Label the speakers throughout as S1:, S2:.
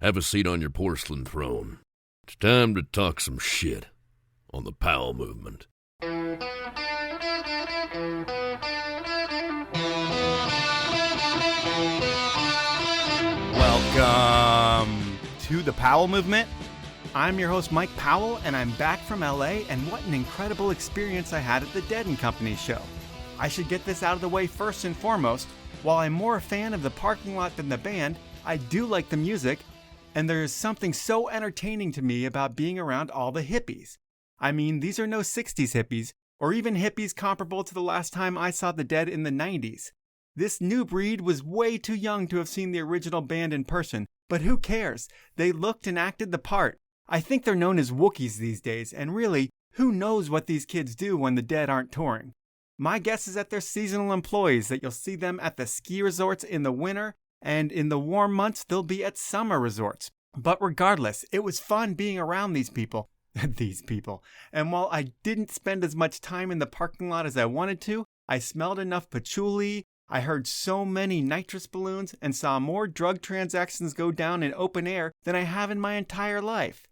S1: Have a seat on your porcelain throne. It's time to talk some shit on the Powell movement.
S2: Welcome to the Powell movement. I'm your host, Mike Powell, and I'm back from LA, and what an incredible experience I had at the Dead & Company show. I should get this out of the way first and foremost. While I'm more a fan of the parking lot than the band, I do like the music, and there is something so entertaining to me about being around all the hippies. I mean, these are no 60s hippies, or even hippies comparable to the last time I saw the Dead in the 90s. This new breed was way too young to have seen the original band in person, but who cares? They looked and acted the part. I think they're known as Wookiees these days, and really, who knows what these kids do when the Dead aren't touring? My guess is that they're seasonal employees, that you'll see them at the ski resorts in the winter, and in the warm months, they'll be at summer resorts. But regardless, it was fun being around these people. And while I didn't spend as much time in the parking lot as I wanted to, I smelled enough patchouli, I heard so many nitrous balloons, and saw more drug transactions go down in open air than I have in my entire life.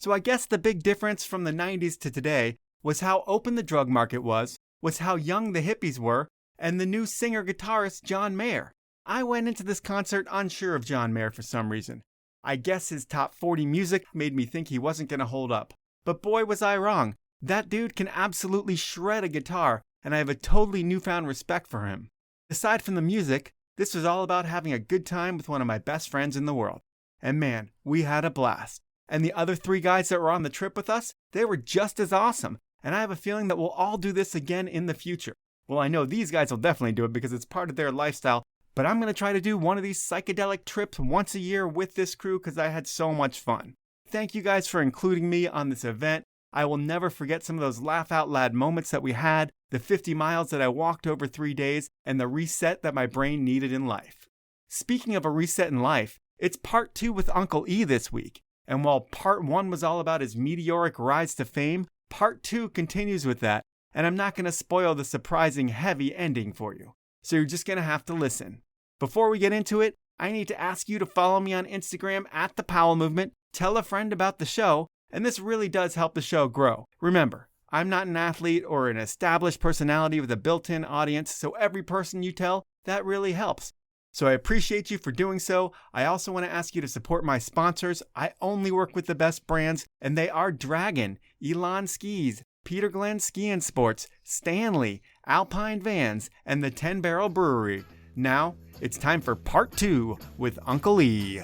S2: So I guess the big difference from the 90s to today was how open the drug market was how young the hippies were, and the new singer-guitarist John Mayer. I went into this concert unsure of John Mayer for some reason. I guess his top 40 music made me think he wasn't going to hold up. But boy was I wrong. That dude can absolutely shred a guitar, and I have a totally newfound respect for him. Aside from the music, this was all about having a good time with one of my best friends in the world. And man, we had a blast. And the other 3 guys that were on the trip with us, they were just as awesome. And I have a feeling that we'll all do this again in the future. Well, I know these guys will definitely do it because it's part of their lifestyle, but I'm going to try to do one of these psychedelic trips once a year with this crew because I had so much fun. Thank you guys for including me on this event. I will never forget some of those laugh out loud moments that we had, the 50 miles that I walked over 3 days, and the reset that my brain needed in life. Speaking of a reset in life, it's part 2 with Uncle E this week. And while part 1 was all about his meteoric rise to fame, part 2 continues with that, and I'm not going to spoil the surprising heavy ending for you. So you're just going to have to listen. Before we get into it, I need to ask you to follow me on Instagram at The Powell Movement, tell a friend about the show, and this really does help the show grow. Remember, I'm not an athlete or an established personality with a built-in audience, so every person you tell, that really helps. So I appreciate you for doing so. I also want to ask you to support my sponsors. I only work with the best brands, and they are Dragon, Elon Skis, Peter Glenn Ski and Sports, Stanley, Alpine Vans, and the 10 Barrel Brewery. Now, it's time for part 2 with Uncle E.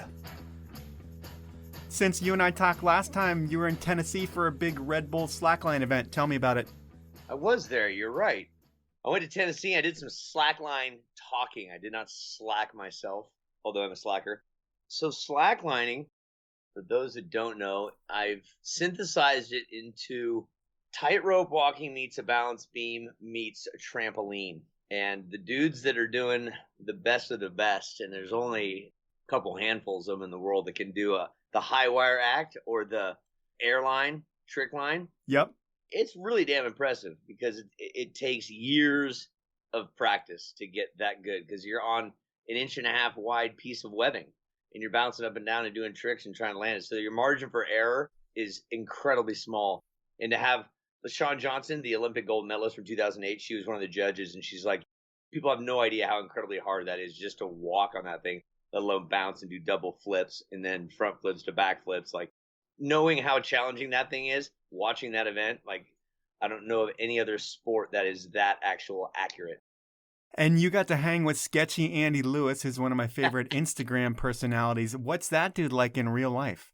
S2: Since you and I talked last time, you were in Tennessee for a big Red Bull Slackline event. Tell me about it.
S3: I was there, you're right. I went to Tennessee. I did some slackline talking. I did not slack myself, although I'm a slacker. So slacklining, for those that don't know, I've synthesized it into tightrope walking meets a balance beam meets a trampoline. And the dudes that are doing the best of the best, and there's only a couple handfuls of them in the world that can do the high wire act or the airline trick line.
S2: Yep.
S3: It's really damn impressive because it takes years of practice to get that good because you're on an 1.5 inch wide piece of webbing and you're bouncing up and down and doing tricks and trying to land it. So your margin for error is incredibly small. And to have LaShawn Johnson, the Olympic gold medalist from 2008, she was one of the judges, and she's like, people have no idea how incredibly hard that is just to walk on that thing, let alone bounce and do double flips and then front flips to back flips. Like, knowing how challenging that thing is, watching that event, like, I don't know of any other sport that is that actual accurate.
S2: And you got to hang with sketchy Andy Lewis, who's one of my favorite Instagram personalities. What's that dude like in real life?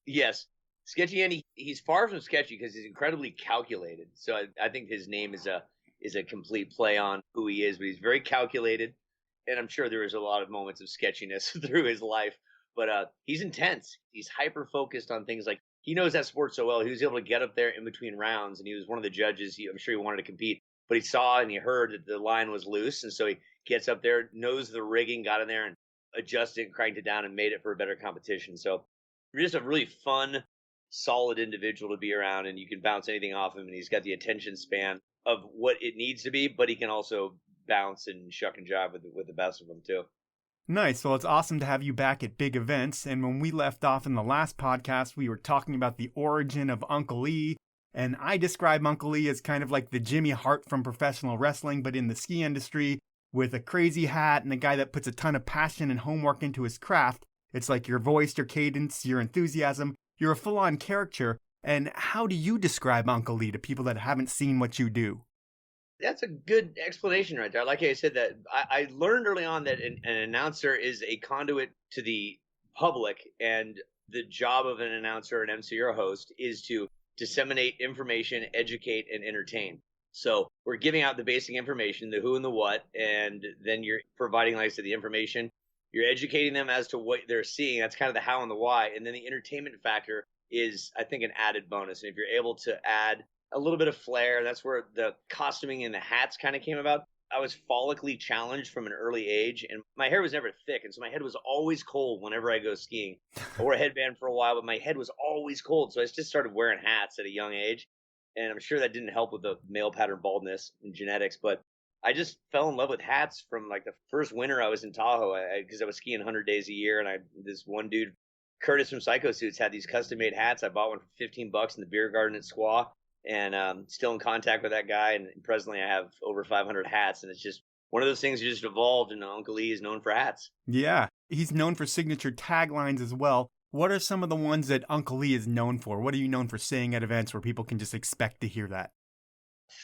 S3: Yes. Sketchy Andy, he's far from sketchy because he's incredibly calculated. So I think his name is a complete play on who he is, but he's very calculated. And I'm sure there is a lot of moments of sketchiness through his life. But he's intense. He's hyper-focused on things like he knows that sport so well. He was able to get up there in between rounds, and he was one of the judges. I'm sure he wanted to compete, but he saw and he heard that the line was loose, and so he gets up there, knows the rigging, got in there and adjusted, cranked it down, and made it for a better competition. So you're just a really fun, solid individual to be around, and you can bounce anything off him, and he's got the attention span of what it needs to be, but he can also bounce and shuck and jive with the best of them too.
S2: Nice. Well, it's awesome to have you back at big events. And when we left off in the last podcast, we were talking about the origin of Uncle E. And I describe Uncle E as kind of like the Jimmy Hart from professional wrestling, but in the ski industry, with a crazy hat and a guy that puts a ton of passion and homework into his craft. It's like your voice, your cadence, your enthusiasm. You're a full-on character. And how do you describe Uncle E to people that haven't seen what you do?
S3: That's a good explanation right there. Like I said, that I learned early on that an announcer is a conduit to the public, and the job of an announcer, an MC, or a host is to disseminate information, educate, and entertain. So we're giving out the basic information, the who and the what, and then you're providing, like I said, the information. You're educating them as to what they're seeing. That's kind of the how and the why. And then the entertainment factor is, I think, an added bonus. And if you're able to add a little bit of flair, that's where the costuming and the hats kind of came about. I was follically challenged from an early age, and my hair was never thick, and so my head was always cold whenever I go skiing. I wore a headband for a while, but my head was always cold, so I just started wearing hats at a young age, and I'm sure that didn't help with the male pattern baldness and genetics, but I just fell in love with hats from like the first winter I was in Tahoe, because I was skiing 100 days a year, and this one dude, Curtis from Psycho Suits, had these custom made hats. I bought one for $15 in the beer garden at Squaw, and still in contact with that guy. And presently I have over 500 hats, and it's just one of those things that just evolved, and Uncle E is known for hats.
S2: Yeah, he's known for signature taglines as well. What are some of the ones that Uncle E is known for? What are you known for saying at events where people can just expect to hear that?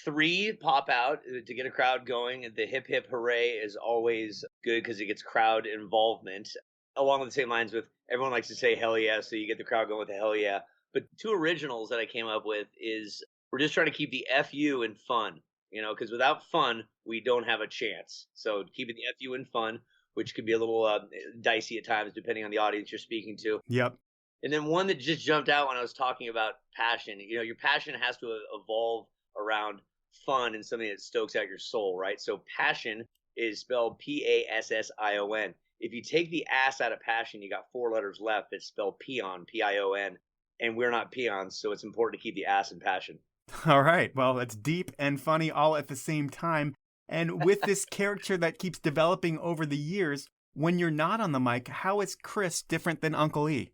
S3: 3 pop out to get a crowd going. The hip hip hooray is always good because it gets crowd involvement. Along with the same lines with everyone likes to say hell yeah, so you get the crowd going with the hell yeah. But 2 originals that I came up with is we're just trying to keep the FU in fun, because without fun, we don't have a chance. So keeping the FU in fun, which could be a little dicey at times depending on the audience you're speaking to.
S2: Yep.
S3: And then one that just jumped out when I was talking about passion. Your passion has to evolve around fun and something that stokes out your soul, right? So passion is spelled Passion. If you take the ass out of passion, you got 4 letters left that spell peon, Pion, and we're not peons, so it's important to keep the ass in passion.
S2: All right. Well, that's deep and funny all at the same time. And with this character that keeps developing over the years, when you're not on the mic, how is Chris different than Uncle E?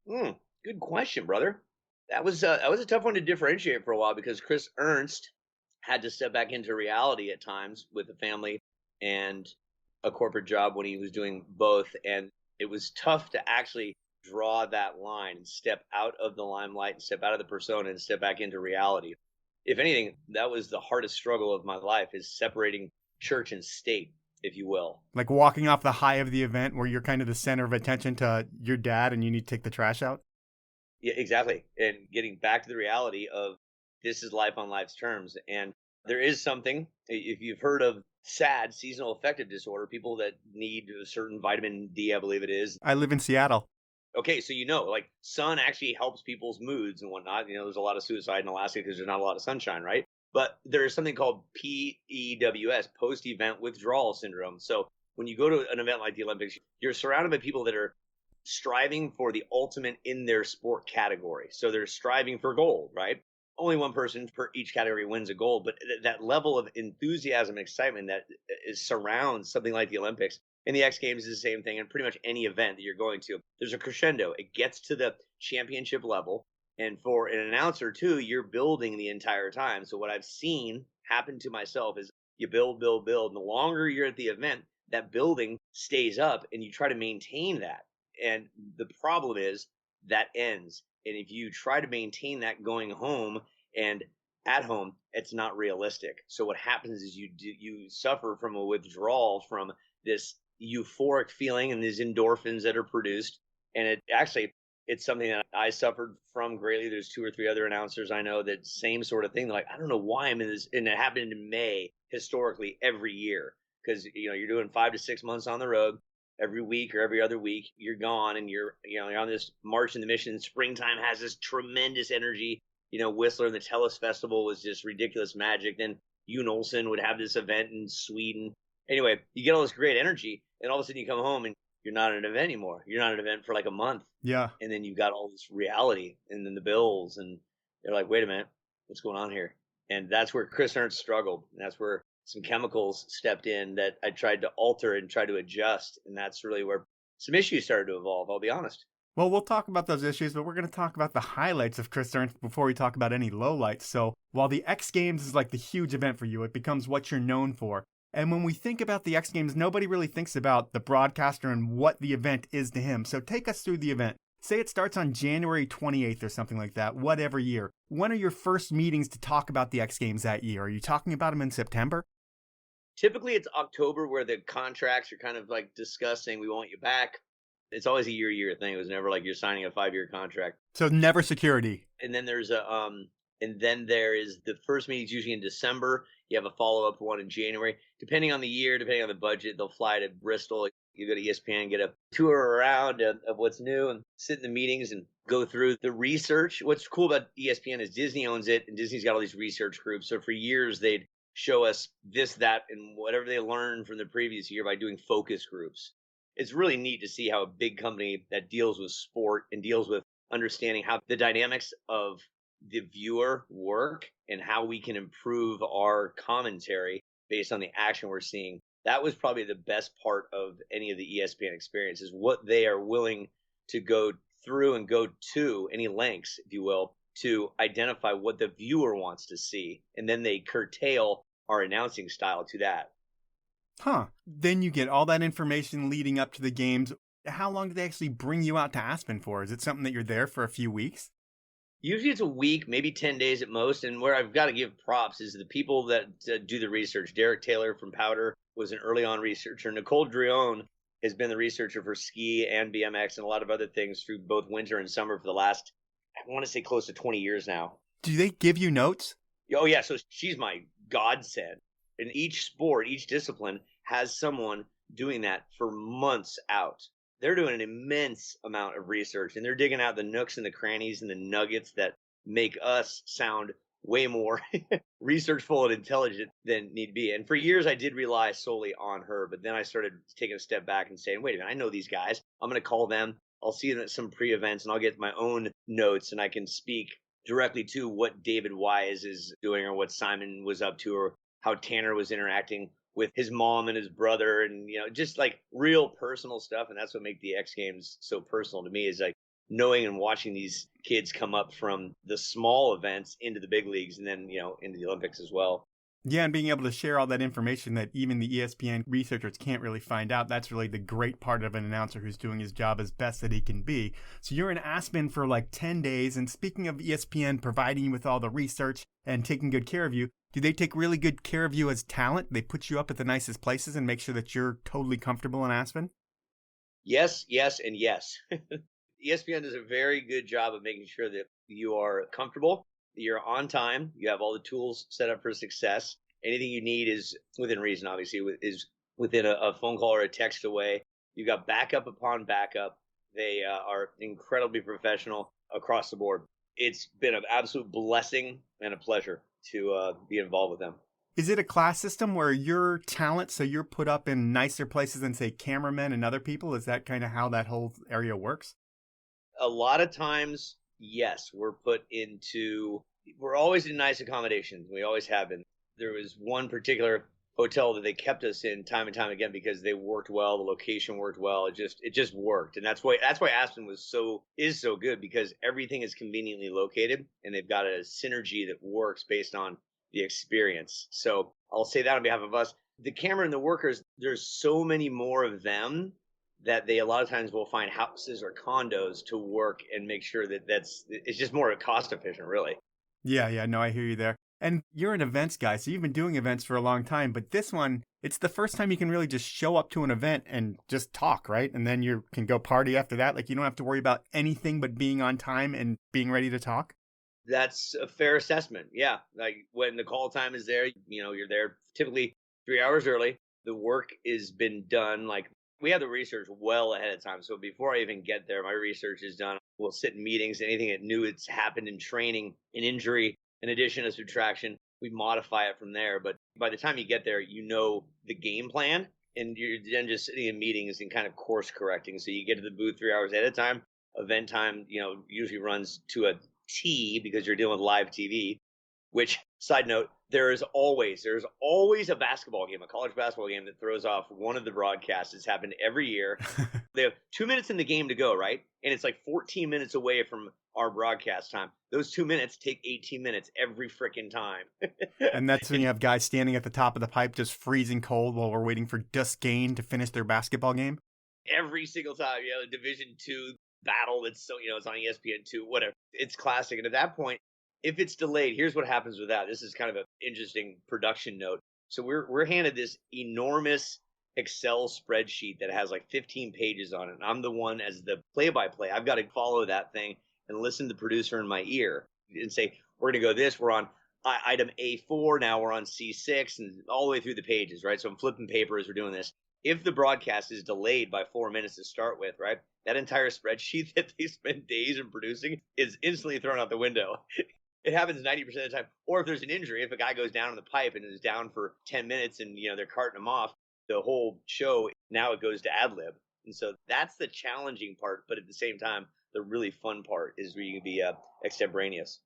S3: Good question, brother. That was a tough one to differentiate for a while because Chris Ernst had to step back into reality at times with a family and a corporate job when he was doing both, and it was tough to actually draw that line and step out of the limelight and step out of the persona and step back into reality. If anything, that was the hardest struggle of my life, is separating church and state, if you will.
S2: Like walking off the high of the event where you're kind of the center of attention to your dad and you need to take the trash out?
S3: Yeah, exactly. And getting back to the reality of this is life on life's terms. And there is something, if you've heard of SAD, seasonal affective disorder, people that need a certain vitamin D, I believe it is.
S2: I live in Seattle.
S3: Okay, so like sun actually helps people's moods and whatnot. There's a lot of suicide in Alaska because there's not a lot of sunshine, right? But there's something called PEWS, post-event withdrawal syndrome. So when you go to an event like the Olympics, you're surrounded by people that are striving for the ultimate in their sport category. So they're striving for gold, right? Only one person per each category wins a gold, but that level of enthusiasm and excitement that surrounds something like the Olympics and the X Games is the same thing, and pretty much any event that you're going to. There's a crescendo. It gets to the championship level. And for an announcer, too, you're building the entire time. So what I've seen happen to myself is you build, build, build. And the longer you're at the event, that building stays up, and you try to maintain that. And the problem is that ends. And if you try to maintain that going home and at home, it's not realistic. So what happens is you suffer from a withdrawal from this euphoric feeling and these endorphins that are produced. And it's something that I suffered from greatly. There's 2 or 3 other announcers I know that same sort of thing. They're like, I don't know why I'm in this. And it happened in May historically every year, because you're doing 5 to 6 months on the road. Every week or every other week you're gone, and you're on this march in the mission. Springtime has this tremendous energy. Whistler and the Tellus Festival was just ridiculous magic. Then Yoon Olsen would have this event in Sweden. Anyway, you get all this great energy, and all of a sudden you come home and you're not at an event anymore. You're not at an event for like a month.
S2: Yeah.
S3: And then you've got all this reality and then the bills, and they're like, wait a minute, what's going on here? And that's where Chris Ernst struggled. And that's where some chemicals stepped in that I tried to alter and try to adjust. And that's really where some issues started to evolve, I'll be honest.
S2: Well, we'll talk about those issues, but we're going to talk about the highlights of Chris Ernst before we talk about any lowlights. So while the X Games is like the huge event for you, it becomes what you're known for. And when we think about the X Games, nobody really thinks about the broadcaster and what the event is to him. So take us through the event. Say it starts on January 28th or something like that, whatever year. When are your first meetings to talk about the X Games that year? Are you talking about them in September?
S3: Typically, it's October where the contracts are kind of like discussing, we want you back. It's always a year thing. It was never like you're signing a 5-year contract.
S2: So never security.
S3: And then there's and then there is the first meeting's usually in December. You have a follow-up one in January. Depending on the year, depending on the budget, they'll fly to Bristol. You go to ESPN, get a tour around of what's new and sit in the meetings and go through the research. What's cool about ESPN is Disney owns it, and Disney's got all these research groups. So for years, they'd show us this, that, and whatever they learned from the previous year by doing focus groups. It's really neat to see how a big company that deals with sport and deals with understanding how the dynamics of the viewer work and how we can improve our commentary based on the action we're seeing. That was probably the best part of any of the ESPN experience, is what they are willing to go through and go to any lengths, if you will, to identify what the viewer wants to see. And then they curtail our announcing style to that.
S2: Huh. Then you get all that information leading up to the games. How long do they actually bring you out to Aspen for? Is it something that you're there for a few weeks?
S3: Usually it's a week, maybe 10 days at most. And where I've got to give props is the people that do the research. Derek Taylor from Powder was an early on researcher. Nicole Drion has been the researcher for ski and BMX and a lot of other things through both winter and summer for the last, I want to say, close to 20 years now.
S2: Do they give you notes?
S3: Oh, yeah. So she's my godsend. In each sport, each discipline has someone doing that for months out. They're doing an immense amount of research, and they're digging out the nooks and the crannies and the nuggets that make us sound way more researchful and intelligent than need be. And for years, I did rely solely on her, but then I started taking a step back and saying, wait a minute, I know these guys. I'm going to call them. I'll see them at some pre-events, and I'll get my own notes, and I can speak directly to what David Wise is doing or what Simon was up to or how Tanner was interacting with his mom and his brother and, just like real personal stuff. And that's what makes the X Games so personal to me, is like knowing and watching these kids come up from the small events into the big leagues and then, into the Olympics as well.
S2: Yeah, and being able to share all that information that even the ESPN researchers can't really find out, that's really the great part of an announcer who's doing his job as best that he can be. So you're in Aspen for like 10 days, and speaking of ESPN providing you with all the research and taking good care of you, do they take really good care of you as talent? They put you up at the nicest places and make sure that you're totally comfortable in Aspen?
S3: Yes, yes, and yes. ESPN does a very good job of making sure that you are comfortable, that you're on time, you have all the tools set up for success. Anything you need is within reason, obviously, is within a phone call or a text away. You've got backup upon backup. They are incredibly professional across the board. It's been an absolute blessing and a pleasure to be involved with them.
S2: Is it a class system where you're talent, so you're put up in nicer places than, say, cameramen and other people? Is that kind of how that whole area works?
S3: A lot of times, yes, we're always in nice accommodations. We always have been. There was one particular hotel that they kept us in time and time again because they worked well, the location worked well. It just worked. And that's why Aspen is so good, because everything is conveniently located and they've got a synergy that works based on the experience. So I'll say that on behalf of us. The camera and the workers, there's so many more of them that they a lot of times will find houses or condos to work and make sure that it's just more cost efficient, really.
S2: Yeah, no, I hear you there. And you're an events guy, so you've been doing events for a long time, but this one, it's the first time you can really just show up to an event and just talk, right? And then you can go party after that. Like, you don't have to worry about anything but being on time and being ready to talk.
S3: That's a fair assessment. Yeah. Like when the call time is there, you're there typically 3 hours early. The work has been done. Like, we have the research well ahead of time. So before I even get there, my research is done. We'll sit in meetings, anything that new that's happened in training, in injury, in addition to subtraction, we modify it from there. But by the time you get there, you know the game plan, and you're then just sitting in meetings and kind of course correcting. So you get to the booth 3 hours ahead of time. Event time, usually runs to a T because you're dealing with live TV, which, side note, There's always a basketball game, a college basketball game that throws off one of the broadcasts. It's happened every year. They have 2 minutes in the game to go, right? And it's like 14 minutes away from our broadcast time. Those 2 minutes take 18 minutes every freaking time.
S2: And that's when you have guys standing at the top of the pipe just freezing cold while we're waiting for Duskane to finish their basketball game.
S3: Every single time, Division II battle that's it's on ESPN2, whatever. It's classic. And at that point, if it's delayed, here's what happens with that. This is kind of an interesting production note. So we're handed this enormous Excel spreadsheet that has like 15 pages on it. And I'm the one as the play-by-play. I've got to follow that thing and listen to the producer in my ear and say, we're going to go this. We're on item A4. Now we're on C6 and all the way through the pages, right? So I'm flipping paper as we're doing this. If the broadcast is delayed by 4 minutes to start with, right, that entire spreadsheet that they spend days in producing is instantly thrown out the window. It happens 90% of the time. Or if there's an injury, if a guy goes down in the pipe and is down for 10 minutes and, they're carting him off, the whole show, now it goes to ad lib. And so that's the challenging part. But at the same time, the really fun part is where you can be extemporaneous.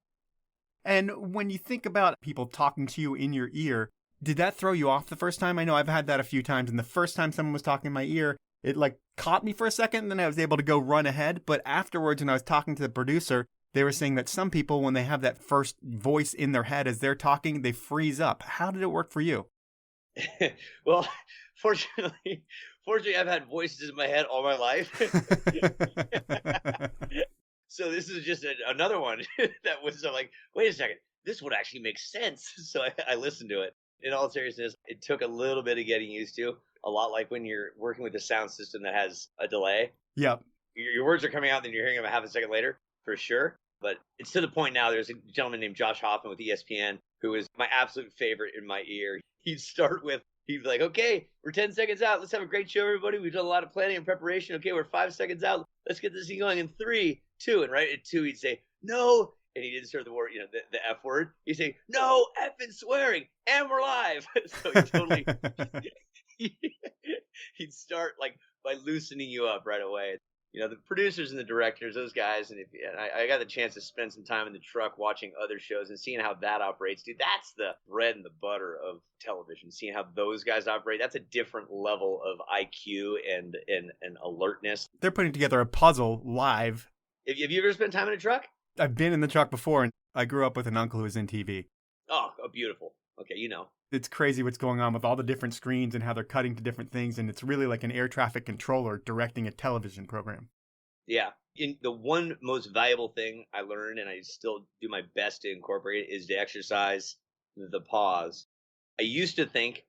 S2: And when you think about people talking to you in your ear, did that throw you off the first time? I know I've had that a few times. And the first time someone was talking in my ear, it like caught me for a second. And then I was able to go run ahead. But afterwards, when I was talking to the producer, they were saying that some people, when they have that first voice in their head as they're talking, they freeze up. How did it work for you?
S3: Well, fortunately, I've had voices in my head all my life. So this is just another one that was like, wait a second, this would actually make sense. So I listened to it. In all seriousness, it took a little bit of getting used to, a lot like when you're working with a sound system that has a delay.
S2: Yep.
S3: Your words are coming out, then you're hearing them a half a second later, for sure. But it's to the point now, there's a gentleman named Josh Hoffman with ESPN who is my absolute favorite in my ear. He'd be like, okay, we're 10 seconds out. Let's have a great show, everybody. We've done a lot of planning and preparation. Okay, we're 5 seconds out. Let's get this thing going in 3, 2. And right at 2, he'd say, no. And he didn't start the word, the F word. He'd say, no, effing swearing. And we're live. So he totally, he'd start like by loosening you up right away. The producers and the directors, those guys, and I got the chance to spend some time in the truck watching other shows and seeing how that operates, dude. That's the bread and the butter of television. Seeing how those guys operate, that's a different level of IQ and alertness.
S2: They're putting together a puzzle live.
S3: Have you ever spent time in a truck?
S2: I've been in the truck before, and I grew up with an uncle who was in TV.
S3: Oh, beautiful. Okay,
S2: It's crazy what's going on with all the different screens and how they're cutting to different things, and it's really like an air traffic controller directing a television program.
S3: Yeah. The one most valuable thing I learned, and I still do my best to incorporate it, is to exercise the pause. I used to think,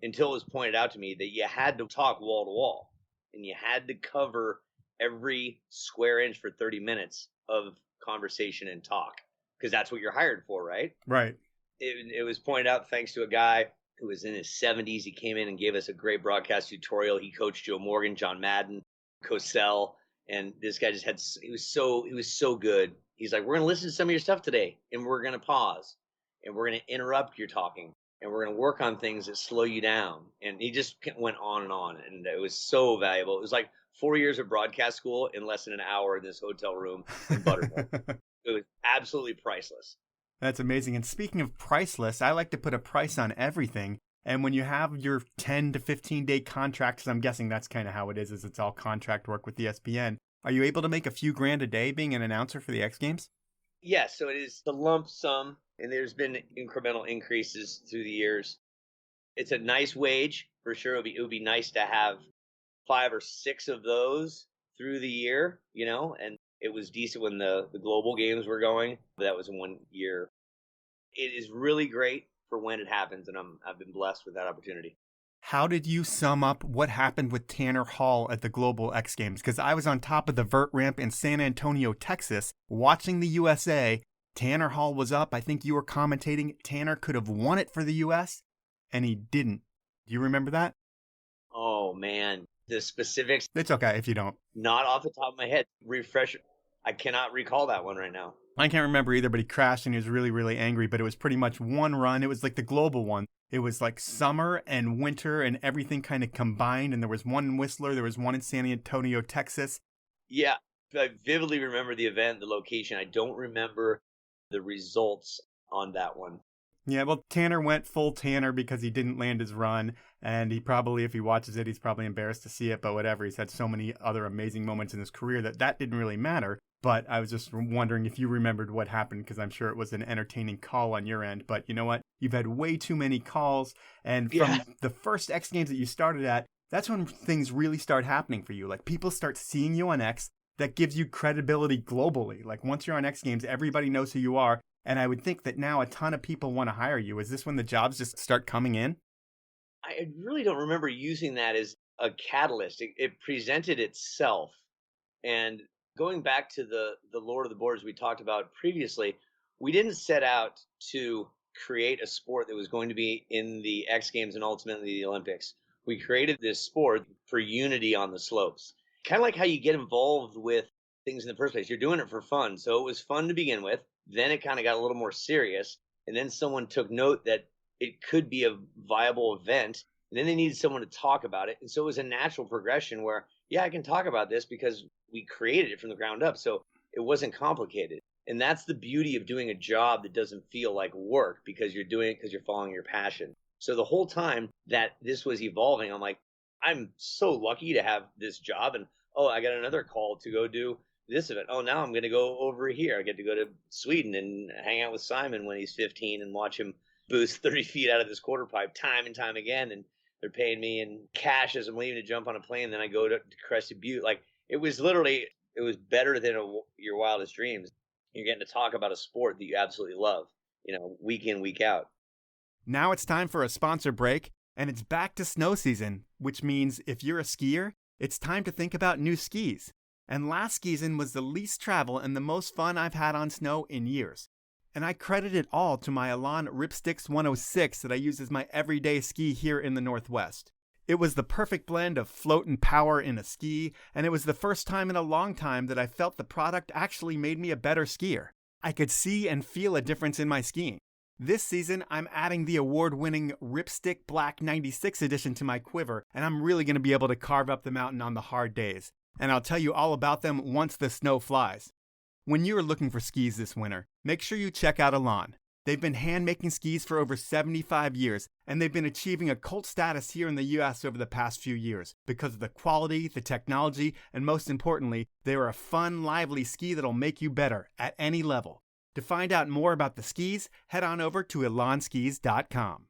S3: until it was pointed out to me, that you had to talk wall to wall, and you had to cover every square inch for 30 minutes of conversation and talk, because that's what you're hired for, right?
S2: Right.
S3: It was pointed out thanks to a guy who was in his 70s. He came in and gave us a great broadcast tutorial. He coached Joe Morgan, John Madden, Cosell, and this guy he was so good. He's like, we're going to listen to some of your stuff today, and we're going to pause, and we're going to interrupt your talking, and we're going to work on things that slow you down. And he just went on, and it was so valuable. It was like 4 years of broadcast school in less than an hour in this hotel room in Buttermilk. It was absolutely priceless.
S2: That's amazing. And speaking of priceless, I like to put a price on everything. And when you have your 10 to 15-day contracts, I'm guessing that's kind of how it is it's all contract work with ESPN. Are you able to make a few grand a day being an announcer for the X Games?
S3: Yes, so it is the lump sum, and there's been incremental increases through the years. It's a nice wage, for sure. It would be nice to have 5 or 6 of those through the year, and it was decent when the global games were going, but that was in 1 year. It is really great for when it happens, and I've been blessed with that opportunity.
S2: How did you sum up what happened with Tanner Hall at the Global X Games? Because I was on top of the vert ramp in San Antonio, Texas, watching the USA. Tanner Hall was up. I think you were commentating. Tanner could have won it for the U.S., and he didn't. Do you remember that?
S3: Oh, man. The specifics.
S2: It's okay if you don't.
S3: Not off the top of my head. Refresh. I cannot recall that one right now.
S2: I can't remember either, but he crashed and he was really, really angry. But it was pretty much one run. It was like the global one. It was like summer and winter and everything kind of combined. And there was one in Whistler. There was one in San Antonio, Texas.
S3: Yeah, I vividly remember the event, the location. I don't remember the results on that one.
S2: Yeah, well, Tanner went full Tanner because he didn't land his run. And he probably, if he watches it, he's probably embarrassed to see it. But whatever, he's had so many other amazing moments in his career that didn't really matter. But I was just wondering if you remembered what happened, because I'm sure it was an entertaining call on your end. But you know what? You've had way too many calls. And from the first X Games that you started at, that's when things really start happening for you. Like, people start seeing you on X. That gives you credibility globally. Like, once you're on X Games, everybody knows who you are. And I would think that now a ton of people want to hire you. Is this when the jobs just start coming in?
S3: I really don't remember using that as a catalyst. It presented itself. And going back to the Lord of the Boards we talked about previously, we didn't set out to create a sport that was going to be in the X Games and ultimately the Olympics. We created this sport for unity on the slopes. Kind of like how you get involved with things in the first place. You're doing it for fun. So it was fun to begin with. Then it kind of got a little more serious. And then someone took note that it could be a viable event. And then they needed someone to talk about it. And so it was a natural progression where, yeah, I can talk about this because we created it from the ground up. So it wasn't complicated. And that's the beauty of doing a job that doesn't feel like work, because you're doing it because you're following your passion. So the whole time that this was evolving, I'm like, I'm so lucky to have this job. And oh, I got another call to go do this event. Oh, now I'm going to go over here. I get to go to Sweden and hang out with Simon when he's 15 and watch him boost 30 feet out of this quarter pipe time and time again. And they're paying me in cash as I'm leaving to jump on a plane. Then I go to Crested Butte. Like, it was better than your wildest dreams. You're getting to talk about a sport that you absolutely love, week in, week out.
S2: Now it's time for a sponsor break, and it's back to snow season, which means if you're a skier, it's time to think about new skis. And last season was the least travel and the most fun I've had on snow in years. And I credit it all to my Elan Ripsticks 106 that I use as my everyday ski here in the Northwest. It was the perfect blend of float and power in a ski, and it was the first time in a long time that I felt the product actually made me a better skier. I could see and feel a difference in my skiing. This season, I'm adding the award-winning Ripstick Black 96 edition to my quiver, and I'm really going to be able to carve up the mountain on the hard days. And I'll tell you all about them once the snow flies. When you're looking for skis this winter, make sure you check out Elan. They've been hand-making skis for over 75 years, and they've been achieving a cult status here in the US over the past few years because of the quality, the technology, and most importantly, they're a fun, lively ski that'll make you better at any level. To find out more about the skis, head on over to elanskis.com.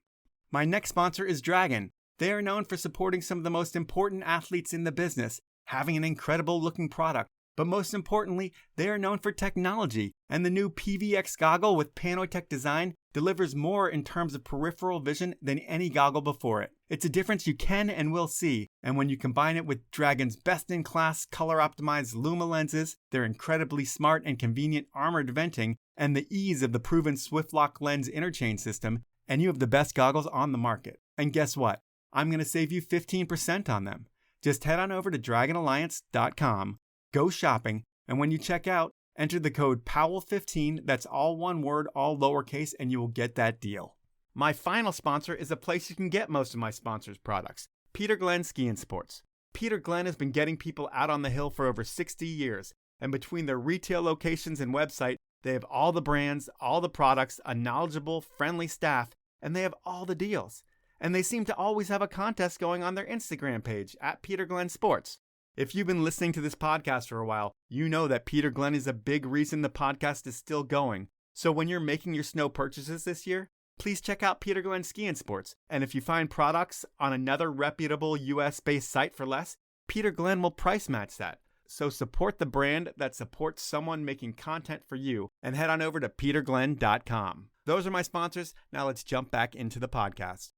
S2: My next sponsor is Dragon. They are known for supporting some of the most important athletes in the business, having an incredible looking product, but most importantly, they are known for technology, and the new PVX goggle with Panotech design delivers more in terms of peripheral vision than any goggle before it. It's a difference you can and will see, and when you combine it with Dragon's best-in-class color-optimized Luma lenses, their incredibly smart and convenient armored venting, and the ease of the proven SwiftLock lens interchange system, and you have the best goggles on the market. And guess what? I'm going to save you 15% on them. Just head on over to dragonalliance.com, go shopping, and when you check out, enter the code POWEL15, that's all one word, all lowercase, and you will get that deal. My final sponsor is a place you can get most of my sponsors' products, Peter Glenn Ski and Sports. Peter Glenn has been getting people out on the hill for over 60 years, and between their retail locations and website, they have all the brands, all the products, a knowledgeable, friendly staff, and they have all the deals. And they seem to always have a contest going on their Instagram page, @PeterGlennSports. If you've been listening to this podcast for a while, you know that Peter Glenn is a big reason the podcast is still going. So when you're making your snow purchases this year, please check out Peter Glenn Ski and Sports. And if you find products on another reputable US-based site for less, Peter Glenn will price match that. So support the brand that supports someone making content for you and head on over to peterglenn.com. Those are my sponsors. Now let's jump back into the podcast.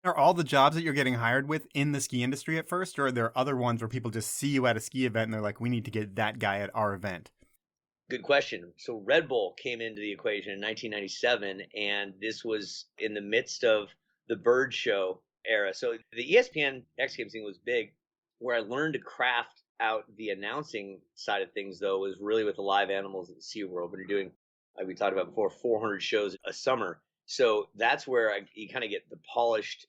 S2: Are all the jobs that you're getting hired with in the ski industry at first, or are there other ones where people just see you at a ski event and they're like, we need to get that guy at our event?
S3: Good question. So Red Bull came into the equation in 1997, and this was in the midst of the Bird Show era. So the ESPN X Games thing was big. Where I learned to craft out the announcing side of things, though, was really with the live animals at SeaWorld. When you're doing, like we talked about before, 400 shows a summer. So that's where you kind of get the polished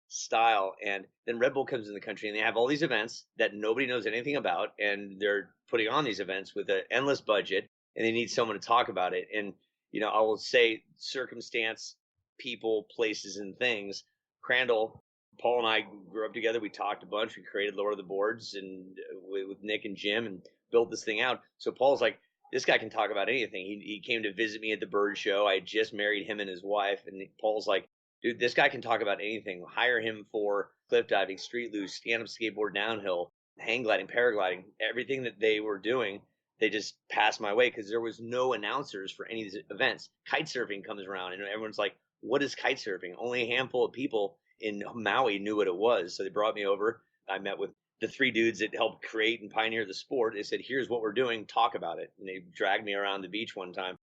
S3: style. And then Red Bull comes in the country, and they have all these events that nobody knows anything about, and they're putting on these events with an endless budget, and they need someone to talk about it. And I will say circumstance people, places, and things. Crandall, Paul and I grew up together. We talked a bunch. We created Lord of the Boards and with Nick and Jim and built this thing out. So Paul's like, this guy can talk about anything. He came to visit me at the bird show. I had just married him and his wife. And Paul's like, dude, this guy can talk about anything. Hire him for cliff diving, street loose, stand-up skateboard, downhill, hang gliding, paragliding, everything that they were doing. They just passed my way because there was no announcers for any of these events. Kite surfing comes around and everyone's like, what is kite surfing? Only a handful of people in Maui knew what it was. So they brought me over. I met with the three dudes that helped create and pioneer the sport. They said, here's what we're doing. Talk about it. And they dragged me around the beach one time.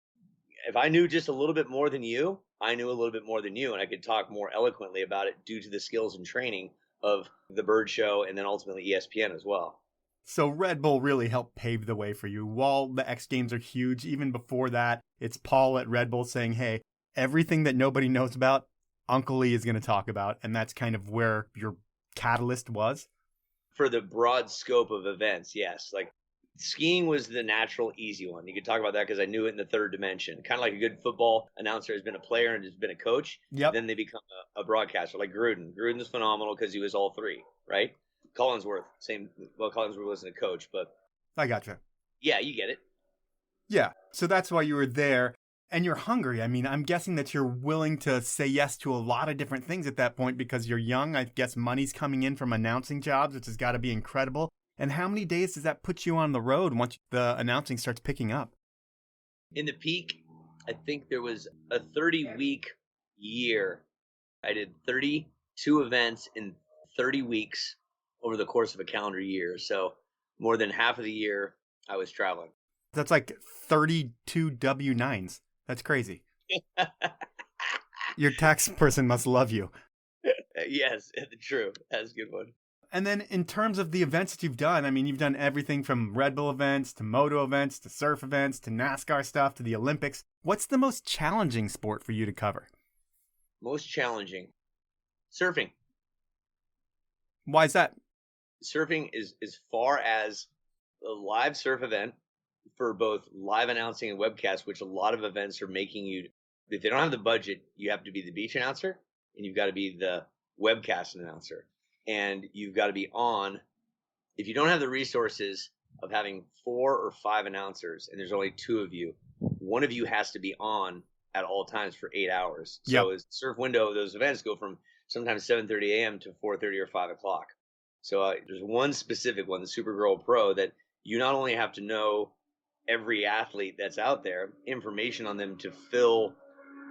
S3: If I knew just a little bit more than you, I knew a little bit more than you. And I could talk more eloquently about it due to the skills and training of the bird show and then ultimately ESPN as well.
S2: So Red Bull really helped pave the way for you. While the X Games are huge, even before that, it's Paul at Red Bull saying, hey, everything that nobody knows about, Uncle E is going to talk about. And that's kind of where your catalyst was.
S3: For the broad scope of events, yes. Like skiing was the natural, easy one. You could talk about that because I knew it in the third dimension. Kind of like a good football announcer has been a player and has been a coach.
S2: Yep.
S3: Then they become a broadcaster, like Gruden. Gruden's phenomenal because he was all three, right? Collinsworth, same. Well, Collinsworth wasn't a coach, but
S2: I gotcha.
S3: Yeah, you get it.
S2: Yeah. So that's why you were there. And you're hungry. I mean, I'm guessing that you're willing to say yes to a lot of different things at that point because you're young. I guess money's coming in from announcing jobs, which has got to be incredible. And how many days does that put you on the road once the announcing starts picking up?
S3: In the peak, I think there was a 30-week year. I did 32 events in 30 weeks over the course of a calendar year. So more than half of the year I was traveling.
S2: That's like 32 W-9s. That's crazy. Your tax person must love you.
S3: Yes, true. That's a good one.
S2: And then in terms of the events that you've done, I mean, you've done everything from Red Bull events to moto events to surf events to NASCAR stuff to the Olympics. What's the most challenging sport for you to cover?
S3: Most challenging? Surfing.
S2: Why is that?
S3: Surfing is as far as a live surf event for both live announcing and webcast, which a lot of events are making you, if they don't have the budget, you have to be the beach announcer and you've got to be the webcast announcer. And you've got to be on, if you don't have the resources of having 4 or 5 announcers and there's only 2 of you, one of you has to be on at all times for 8 hours. So the surf window of those events go from sometimes 7:30 a.m. to 4:30 or 5 o'clock. So there's one specific one, the Supergirl Pro, that you not only have to know every athlete that's out there, information on them to fill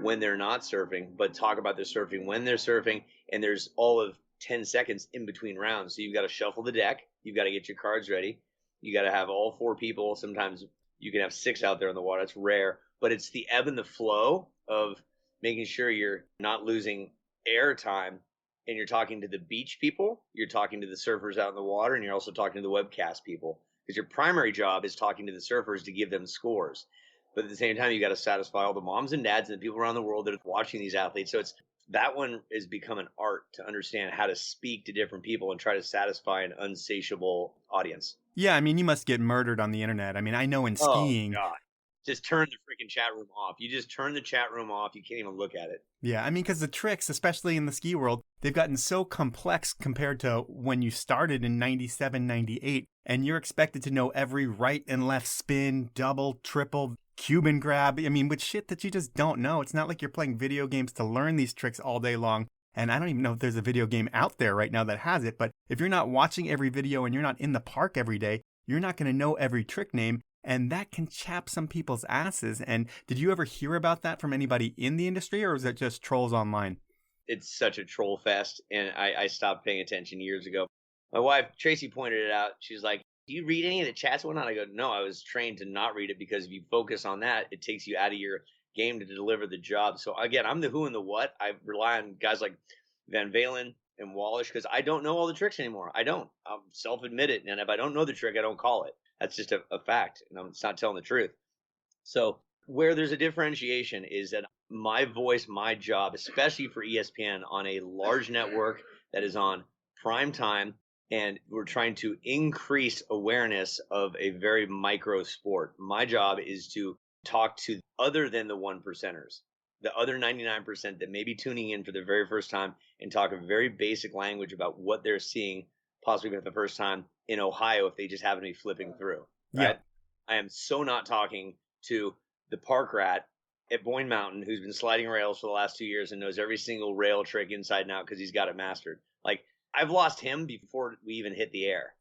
S3: when they're not surfing, but talk about their surfing when they're surfing. And there's all of 10 seconds in between rounds. So you've got to shuffle the deck. You've got to get your cards ready. You got to have all 4 people. Sometimes you can have 6 out there in the water. It's rare, but it's the ebb and the flow of making sure you're not losing air time. And you're talking to the beach people, you're talking to the surfers out in the water, and you're also talking to the webcast people. Because your primary job is talking to the surfers to give them scores. But at the same time, you got to satisfy all the moms and dads and the people around the world that are watching these athletes. So that one has become an art to understand how to speak to different people and try to satisfy an unsatiable audience.
S2: Yeah, I mean, you must get murdered on the internet. I mean, I know in skiing.
S3: Oh, God. Just turn the freaking chat room off. You just turn the chat room off. You can't even look at it.
S2: Yeah, I mean, because the tricks, especially in the ski world, they've gotten so complex compared to when you started in 97, 98, and you're expected to know every right and left spin, double, triple, Cuban grab. I mean, with shit that you just don't know. It's not like you're playing video games to learn these tricks all day long. And I don't even know if there's a video game out there right now that has it, but if you're not watching every video and you're not in the park every day, you're not going to know every trick name. And that can chap some people's asses. And did you ever hear about that from anybody in the industry, or was it just trolls online?
S3: It's such a troll fest, and I stopped paying attention years ago. My wife, Tracy, pointed it out. She's like, do you read any of the chats and whatnot? I go, no, I was trained to not read it because if you focus on that, it takes you out of your game to deliver the job. So again, I'm the who and the what. I rely on guys like Van Valen and Wallish because I don't know all the tricks anymore. I don't. I'll self-admit it. And if I don't know the trick, I don't call it. That's just a fact, and it's not telling the truth. So where there's a differentiation is that my voice, my job, especially for ESPN on a large network that is on prime time, and we're trying to increase awareness of a very micro sport. My job is to talk to other than the 1%ers. the other 99% that may be tuning in for the very first time and talk a very basic language about what they're seeing possibly for the first time in Ohio if they just happen to be flipping through. Right?
S2: Yeah.
S3: I am so not talking to the park rat at Boyne Mountain who's been sliding rails for the last 2 years and knows every single rail trick inside and out because he's got it mastered. Like, I've lost him before we even hit the air.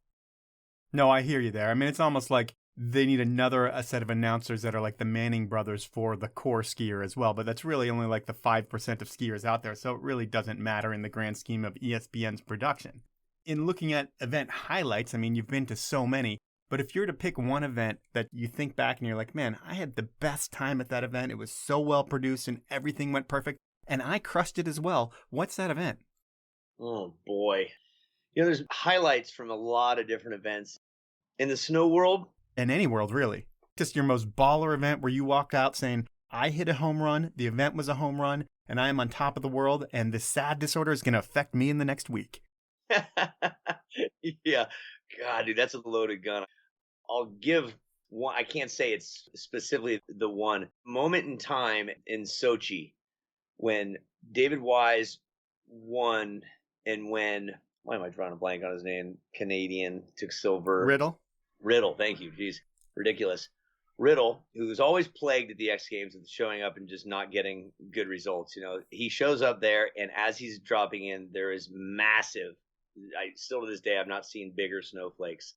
S2: No, I hear you there. I mean, it's almost like they need a set of announcers that are like the Manning brothers for the core skier as well. But that's really only like the 5% of skiers out there. So it really doesn't matter in the grand scheme of ESPN's production. In looking at event highlights, I mean, you've been to so many. But if you're to pick one event that you think back and you're like, man, I had the best time at that event. It was so well produced and everything went perfect. And I crushed it as well. What's that event?
S3: Oh, boy. There's highlights from a lot of different events. In the snow world,
S2: in any world, really. Just your most baller event where you walked out saying, I hit a home run, the event was a home run, and I am on top of the world, and this sad disorder is going to affect me in the next week.
S3: Yeah. God, dude, that's a loaded gun. I'll give one. I can't say it's specifically the one moment in time in Sochi when David Wise won and when, why am I drawing a blank on his name? Canadian, took silver. Riddle, thank you. Jeez, ridiculous. Riddle, who's always plagued at the X Games with showing up and just not getting good results. He shows up there, and as he's dropping in, there is massive. Still to this day, I've not seen bigger snowflakes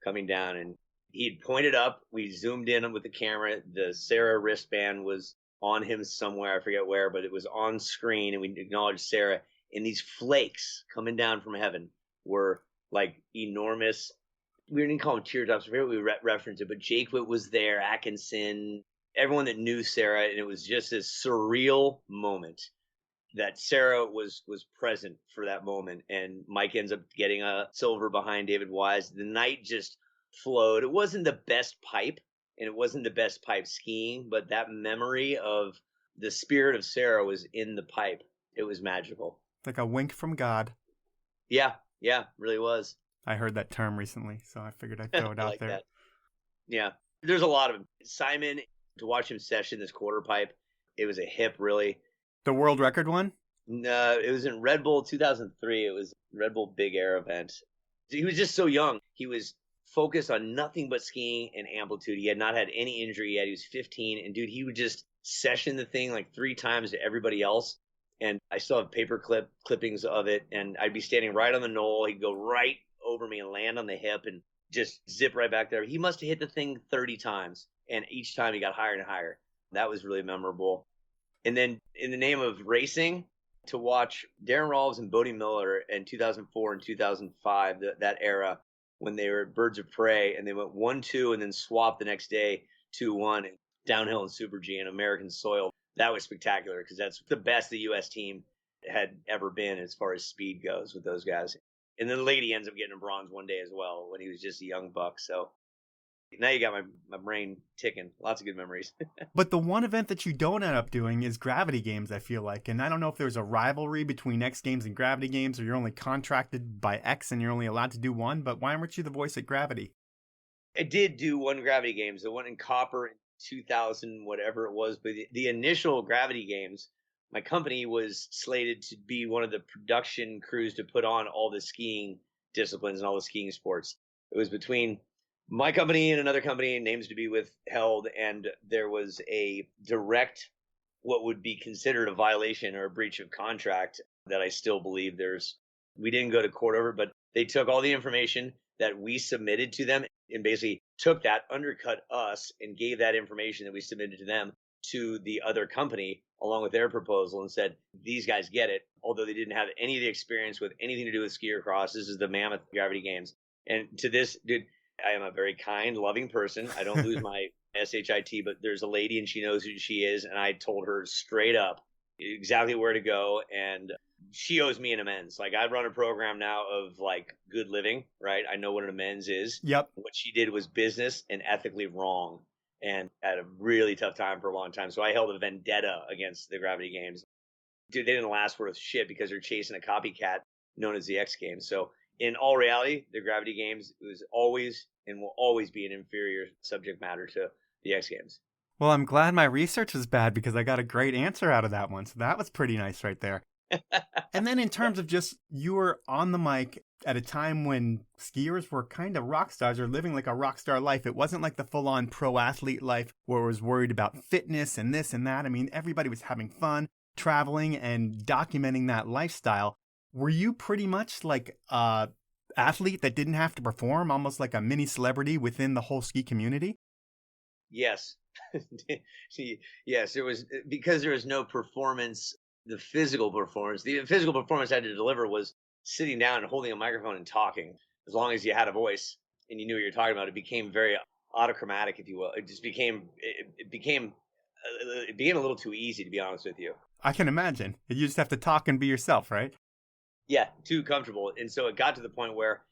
S3: coming down. And he had pointed up. We zoomed in with the camera. The Sarah wristband was on him somewhere. I forget where, but it was on screen, and we acknowledged Sarah. And these flakes coming down from heaven were like enormous. We didn't call them teardrops. I forget what we referenced it, but Jake was there, Atkinson, everyone that knew Sarah, and it was just this surreal moment that Sarah was present for that moment. And Mike ends up getting a silver behind David Wise. The night just flowed. It wasn't the best pipe, and it wasn't the best pipe skiing, but that memory of the spirit of Sarah was in the pipe. It was magical.
S2: Like a wink from God.
S3: Yeah, really was.
S2: I heard that term recently, so I figured I'd throw it out
S3: like
S2: there.
S3: That. Yeah, there's a lot of them. Simon, to watch him session this quarter pipe, it was a hip, really.
S2: The world record one?
S3: No, it was in Red Bull 2003. It was Red Bull Big Air event. He was just so young. He was focused on nothing but skiing and amplitude. He had not had any injury yet. He was 15, and dude, he would just session the thing like 3 times to everybody else. And I still have paper clippings of it, and I'd be standing right on the knoll. He'd go right over me and land on the hip and just zip right back there. He must have hit the thing 30 times, and each time he got higher and higher. That was really memorable. And then in the name of racing, to watch Darren Rawls and Bodie Miller in 2004 and 2005, that era when they were Birds of Prey, and they went 1-2 and then swapped the next day 2-1 downhill and Super G in American soil. That was spectacular because that's the best the U.S. team had ever been as far as speed goes with those guys. And then the lady ends up getting a bronze one day as well when he was just a young buck. So now you got my brain ticking. Lots of good memories.
S2: But the one event that you don't end up doing is Gravity Games, I feel like. And I don't know if there's a rivalry between X Games and Gravity Games, or you're only contracted by X and you're only allowed to do one. But why weren't you the voice at Gravity?
S3: I did do one Gravity Games, the one in Copper in 2000, whatever it was. But the initial Gravity Games, my company was slated to be one of the production crews to put on all the skiing disciplines and all the skiing sports. It was between my company and another company, names to be withheld, and there was a direct, what would be considered a violation or a breach of contract that I still believe we didn't go to court over, but they took all the information that we submitted to them and basically took that, undercut us, and gave that information that we submitted to them to the other company along with their proposal and said, these guys get it, although they didn't have any of the experience with anything to do with ski or cross. This is the Mammoth Gravity Games. And to this, dude, I am a very kind, loving person. I don't lose my SHIT, but there's a lady and she knows who she is. And I told her straight up exactly where to go. And she owes me an amends. Like, I run a program now of like good living, right? I know what an amends is.
S2: Yep.
S3: What she did was business and ethically wrong. And had a really tough time for a long time. So I held a vendetta against the Gravity Games. Dude, they didn't last worth shit because they're chasing a copycat known as the X Games. So in all reality, the Gravity Games was always and will always be an inferior subject matter to the X Games.
S2: Well, I'm glad my research was bad because I got a great answer out of that one. So that was pretty nice right there. And then in terms of just you were on the mic at a time when skiers were kind of rock stars or living like a rock star life. It wasn't like the full-on pro athlete life where it was worried about fitness and this and that. I mean, everybody was having fun, traveling and documenting that lifestyle. Were you pretty much like a athlete that didn't have to perform, almost like a mini celebrity within the whole ski community?
S3: Yes. Yes, it was because there was no performance, the physical performance. The physical performance I had to deliver was sitting down and holding a microphone and talking. As long as you had a voice and you knew what you're talking about, it became very autochromatic, if you will. It just became a little too easy, to be honest with you.
S2: I can imagine. You just have to talk and be yourself, right?
S3: Yeah, too comfortable. And so it got to the point where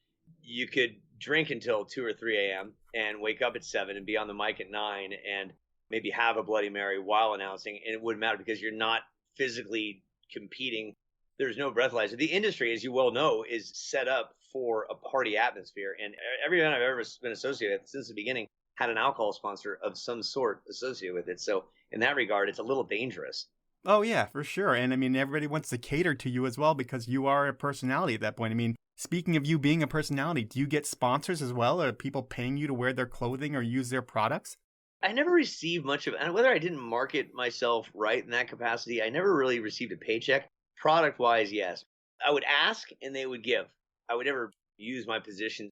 S3: you could drink until 2 or 3 a.m. and wake up at 7 and be on the mic at 9 and maybe have a Bloody Mary while announcing. And it wouldn't matter because you're not physically competing. There's no breathalyzer. The industry, as you well know, is set up for a party atmosphere. And every event I've ever been associated with since the beginning had an alcohol sponsor of some sort associated with it. So in that regard, it's a little dangerous.
S2: Oh, yeah, for sure. And I mean, everybody wants to cater to you as well because you are a personality at that point. I mean, speaking of you being a personality, do you get sponsors as well? Are people paying you to wear their clothing or use their products?
S3: I never received much of it. And whether I didn't market myself right in that capacity, I never really received a paycheck. Product wise, yes. I would ask and they would give. I would never use my position.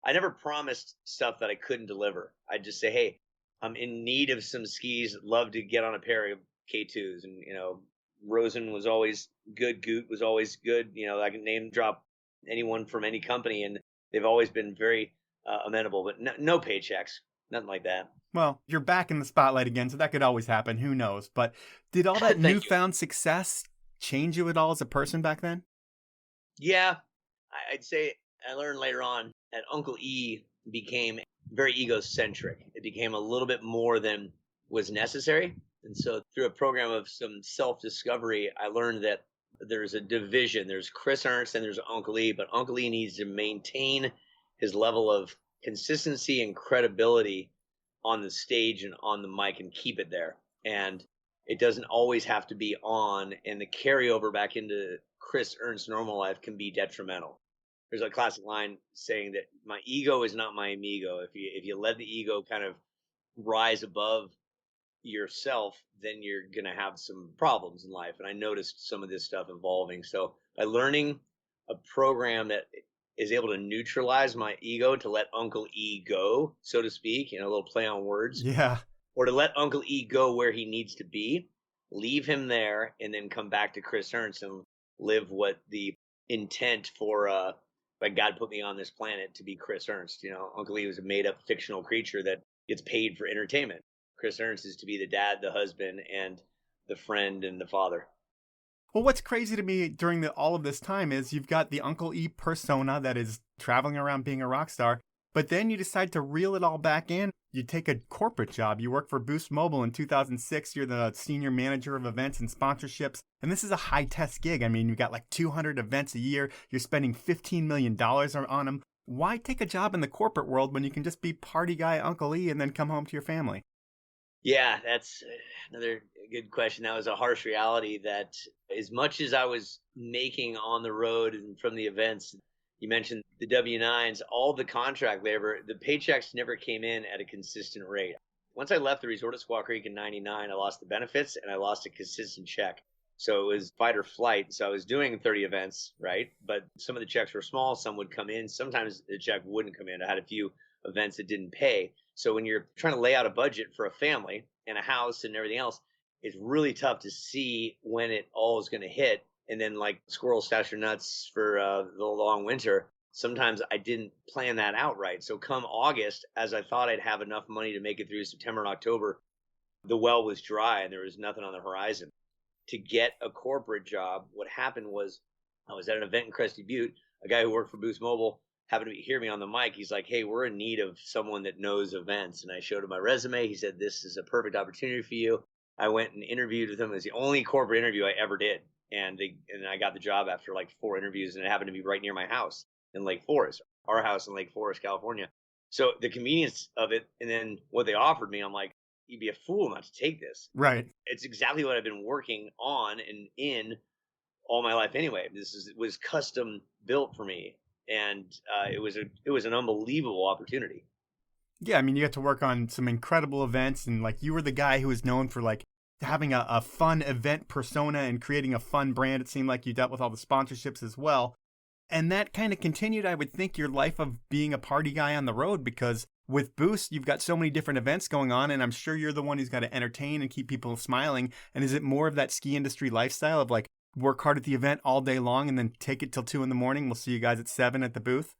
S3: I never promised stuff that I couldn't deliver. I'd just say, hey, I'm in need of some skis. Love to get on a pair of K2s. And, Rosen was always good. Goot was always good. I can name drop anyone from any company, and they've always been very amenable, but no paychecks, nothing like that.
S2: Well, you're back in the spotlight again, so that could always happen. Who knows? But did all that newfound success change you at all as a person back then?
S3: Yeah, I'd say I learned later on that Uncle E became very egocentric. It became a little bit more than was necessary. And so through a program of some self-discovery, I learned that there's a division. There's Chris Ernst and there's Uncle E, but Uncle E needs to maintain his level of consistency and credibility on the stage and on the mic and keep it there. And it doesn't always have to be on, and the carryover back into Chris Ernst's normal life can be detrimental. There's a classic line saying that my ego is not my amigo. If you let the ego kind of rise above yourself, then you're going to have some problems in life. And I noticed some of this stuff evolving. So by learning a program that is able to neutralize my ego, to let Uncle E go, so to speak, a little play on words.
S2: Yeah.
S3: Or to let Uncle E go where he needs to be, leave him there, and then come back to Chris Ernst and live what the intent for like God put me on this planet to be Chris Ernst. Uncle E was a made up fictional creature that gets paid for entertainment. Chris Ernst is to be the dad, the husband, and the friend and the father.
S2: Well, what's crazy to me during all of this time is you've got the Uncle E persona that is traveling around being a rock star, but then you decide to reel it all back in. You take a corporate job. You work for Boost Mobile in 2006. You're the senior manager of events and sponsorships. And this is a high-test gig. I mean, you've got like 200 events a year. You're spending $15 million on them. Why take a job in the corporate world when you can just be party guy Uncle E and then come home to your family?
S3: Yeah, that's another good question. That was a harsh reality that as much as I was making on the road and from the events, you mentioned the W-9s, all the contract labor, the paychecks never came in at a consistent rate. Once I left the resort at Squaw Creek in 99, I lost the benefits and I lost a consistent check. So it was fight or flight. So I was doing 30 events, right? But some of the checks were small. Some would come in. Sometimes the check wouldn't come in. I had a few events that didn't pay. So when you're trying to lay out a budget for a family and a house and everything else, it's really tough to see when it all is going to hit. And then like squirrels stash your nuts for the long winter. Sometimes I didn't plan that out right. So come August, as I thought I'd have enough money to make it through September and October, the well was dry and there was nothing on the horizon. To get a corporate job, what happened was I was at an event in Crested Butte. A guy who worked for Boost Mobile happened to hear me on the mic. He's like, hey, we're in need of someone that knows events. And I showed him my resume. He said, this is a perfect opportunity for you. I went and interviewed with him. It was the only corporate interview I ever did. And I got the job after like 4 interviews, and it happened to be right near my house in Lake Forest, our house in Lake Forest, California. So the convenience of it, and then what they offered me, I'm like, you'd be a fool not to take this.
S2: Right.
S3: It's exactly what I've been working on and in all my life anyway. Was custom built for me, and it was an unbelievable opportunity.
S2: Yeah, I mean, you got to work on some incredible events, and like you were the guy who was known for like having a fun event persona and creating a fun brand. It seemed like you dealt with all the sponsorships as well. And that kind of continued, I would think, your life of being a party guy on the road, because with Boost, you've got so many different events going on, and I'm sure you're the one who's got to entertain and keep people smiling. And is it more of that ski industry lifestyle of like work hard at the event all day long and then take it till 2 a.m? We'll see you guys at 7 at the booth?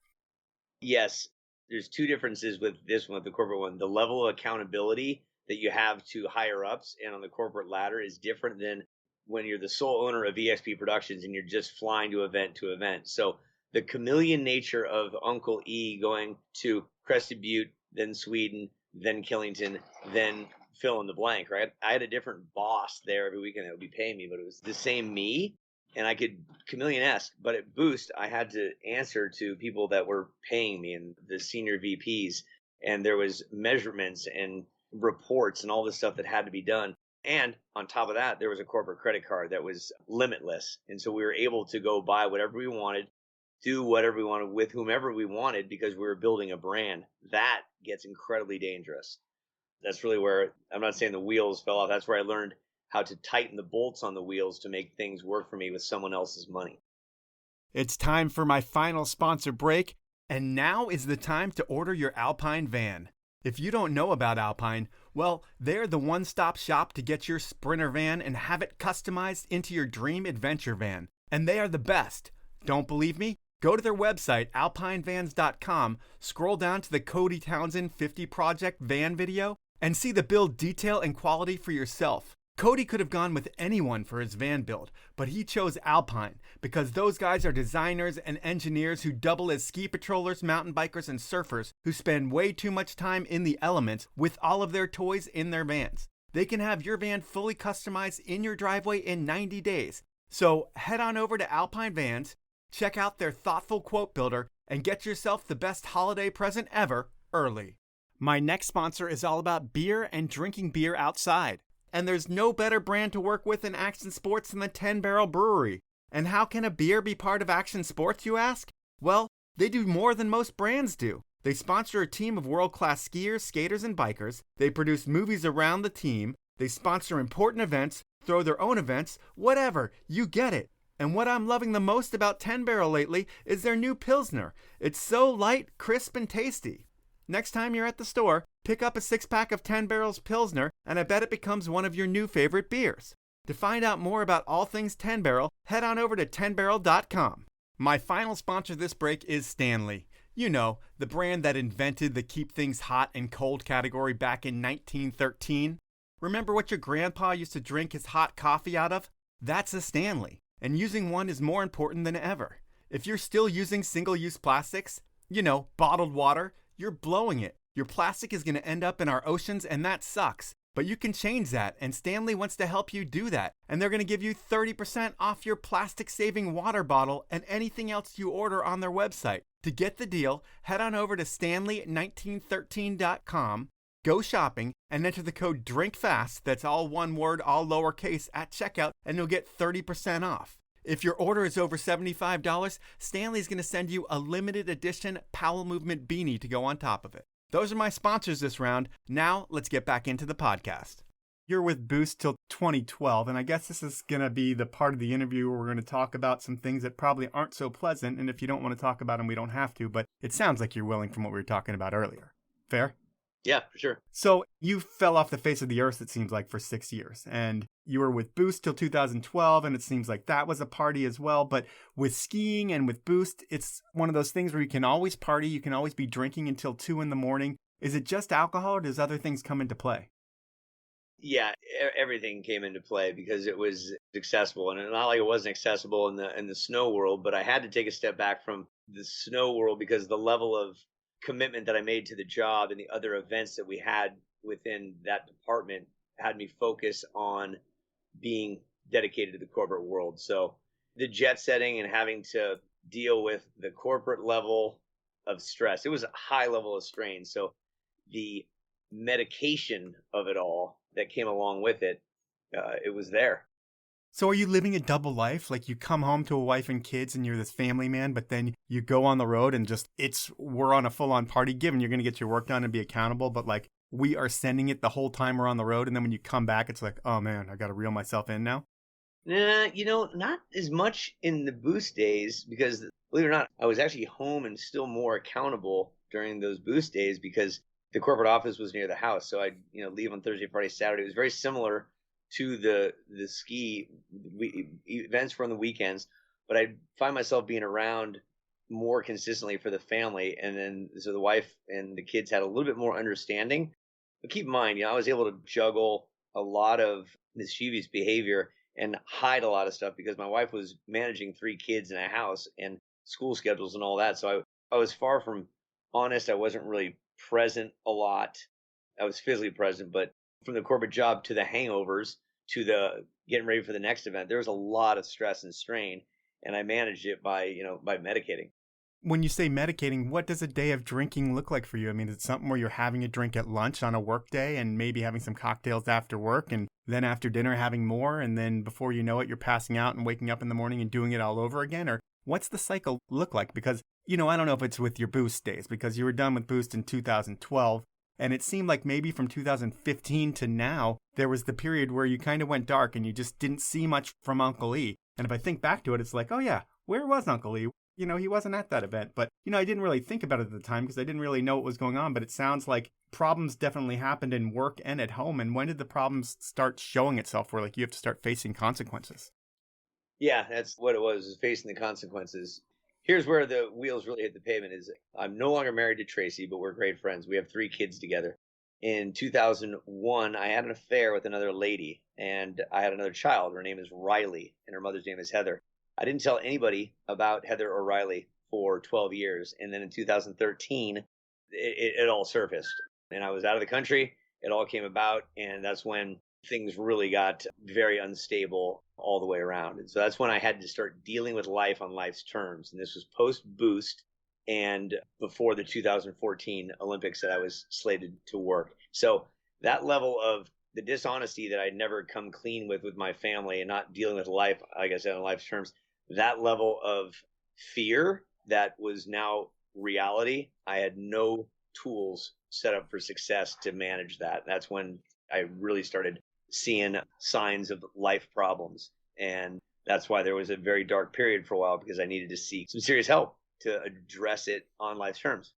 S3: Yes, there's two differences with this one, with the corporate one. The level of accountability that you have to higher ups and on the corporate ladder is different than when you're the sole owner of EXP Productions and you're just flying to event. So the chameleon nature of Uncle E going to Crested Butte, then Sweden, then Killington, then fill in the blank, right? I had a different boss there every weekend that would be paying me, but it was the same me, and I could chameleon-esque. But at Boost, I had to answer to people that were paying me and the senior VPs, and there was measurements and reports and all this stuff that had to be done. And on top of that, there was a corporate credit card that was limitless. And so we were able to go buy whatever we wanted, do whatever we wanted with whomever we wanted, because we were building a brand. That gets incredibly dangerous. That's really where, I'm not saying the wheels fell off. That's where I learned how to tighten the bolts on the wheels to make things work for me with someone else's money.
S2: It's time for my final sponsor break. And now is the time to order your Alpine van. If you don't know about Alpine, well, they're the one-stop shop to get your Sprinter van and have it customized into your dream adventure van. And they are the best. Don't believe me? Go to their website, alpinevans.com, scroll down to the Cody Townsend 50 Project van video, and see the build detail and quality for yourself. Cody could have gone with anyone for his van build, but he chose Alpine because those guys are designers and engineers who double as ski patrollers, mountain bikers, and surfers who spend way too much time in the elements with all of their toys in their vans. They can have your van fully customized in your driveway in 90 days. So head on over to Alpine Vans, check out their thoughtful quote builder, and get yourself the best holiday present ever early. My next sponsor is all about beer and drinking beer outside. And there's no better brand to work with in action sports than the 10 Barrel Brewery. And how can a beer be part of action sports, you ask? Well, they do more than most brands do. They sponsor a team of world-class skiers, skaters, and bikers. They produce movies around the team. They sponsor important events, throw their own events, whatever. You get it. And what I'm loving the most about 10 Barrel lately is their new Pilsner. It's so light, crisp, and tasty. Next time you're at the store, pick up a 6-pack of 10 Barrel's Pilsner, and I bet it becomes one of your new favorite beers. To find out more about all things 10 Barrel, head on over to 10barrel.com. My final sponsor this break is Stanley. You know, the brand that invented the keep things hot and cold category back in 1913. Remember what your grandpa used to drink his hot coffee out of? That's a Stanley. And using one is more important than ever. If you're still using single-use plastics, you know, bottled water, you're blowing it. Your plastic is going to end up in our oceans, and that sucks. But you can change that, and Stanley wants to help you do that. And they're going to give you 30% off your plastic-saving water bottle and anything else you order on their website. To get the deal, head on over to stanley1913.com, go shopping, and enter the code DRINKFAST, that's all one word, all lowercase, at checkout, and you'll get 30% off. If your order is over $75, Stanley's going to send you a limited edition Powell Movement beanie to go on top of it. Those are my sponsors this round. Now, let's get back into the podcast. You're with Boost till 2012, and I guess this is going to be the part of the interview where we're going to talk about some things that probably aren't so pleasant, and if you don't want to talk about them, we don't have to, but it sounds like you're willing from what we were talking about earlier. Fair?
S3: Yeah, for sure.
S2: So you fell off the face of the earth, it seems like, for 6 years. And you were with Boost till 2012, and it seems like that was a party as well. But with skiing and with Boost, it's one of those things where you can always party. You can always be drinking until 2 a.m. Is it just alcohol, or does other things come into play?
S3: Yeah, everything came into play because it was accessible. And not like it wasn't accessible in the snow world, but I had to take a step back from the snow world because the level of commitment that I made to the job and the other events that we had within that department had me focus on being dedicated to the corporate world. So the jet setting and having to deal with the corporate level of stress, it was a high level of strain. So the medication of it all that came along with it, it was there.
S2: So are you living a double life? Like you come home to a wife and kids and you're this family man, but then you go on the road and just we're on a full on party given you're going to get your work done and be accountable. But like we are sending it the whole time we're on the road. And then when you come back, it's like, oh man, I got to reel myself in now.
S3: Nah, not as much in the boost days because believe it or not, I was actually home and still more accountable during those boost days because the corporate office was near the house. So I'd, leave on Thursday, Friday, Saturday. It was very similar to the ski events from the weekends, but I find myself being around more consistently for the family, and then so the wife and the kids had a little bit more understanding. But keep in mind, I was able to juggle a lot of mischievous behavior and hide a lot of stuff because my wife was managing 3 kids in a house and school schedules and all that. So I was far from honest. I wasn't really present a lot. I was physically present, but from the corporate job to the hangovers to the getting ready for the next event, there was a lot of stress and strain, and I managed it by medicating.
S2: When you say medicating, what does a day of drinking look like for you? I mean, is it something where you're having a drink at lunch on a work day and maybe having some cocktails after work and then after dinner having more, and then before you know it, you're passing out and waking up in the morning and doing it all over again? Or what's the cycle look like? Because, I don't know if it's with your boost days because you were done with boost in 2012. And it seemed like maybe from 2015 to now, there was the period where you kind of went dark and you just didn't see much from Uncle E. And if I think back to it, it's like, oh yeah, where was Uncle E? He wasn't at that event. But, I didn't really think about it at the time because I didn't really know what was going on. But it sounds like problems definitely happened in work and at home. And when did the problems start showing itself where like you have to start facing consequences?
S3: Yeah, that's what it was facing the consequences. Here's where the wheels really hit the pavement is I'm no longer married to Tracy, but we're great friends. We have 3 kids together. In 2001, I had an affair with another lady, and I had another child. Her name is Riley, and her mother's name is Heather. I didn't tell anybody about Heather or Riley for 12 years. And then in 2013, it all surfaced. And I was out of the country. It all came about, and that's when things really got very unstable all the way around. And so that's when I had to start dealing with life on life's terms. And this was post boost and before the 2014 Olympics that I was slated to work. So that level of the dishonesty that I'd never come clean with my family and not dealing with life, like I said, on life's terms, that level of fear that was now reality, I had no tools set up for success to manage that. That's when I really started seeing signs of life problems. And that's why there was a very dark period for a while because I needed to seek some serious help to address it on life's terms.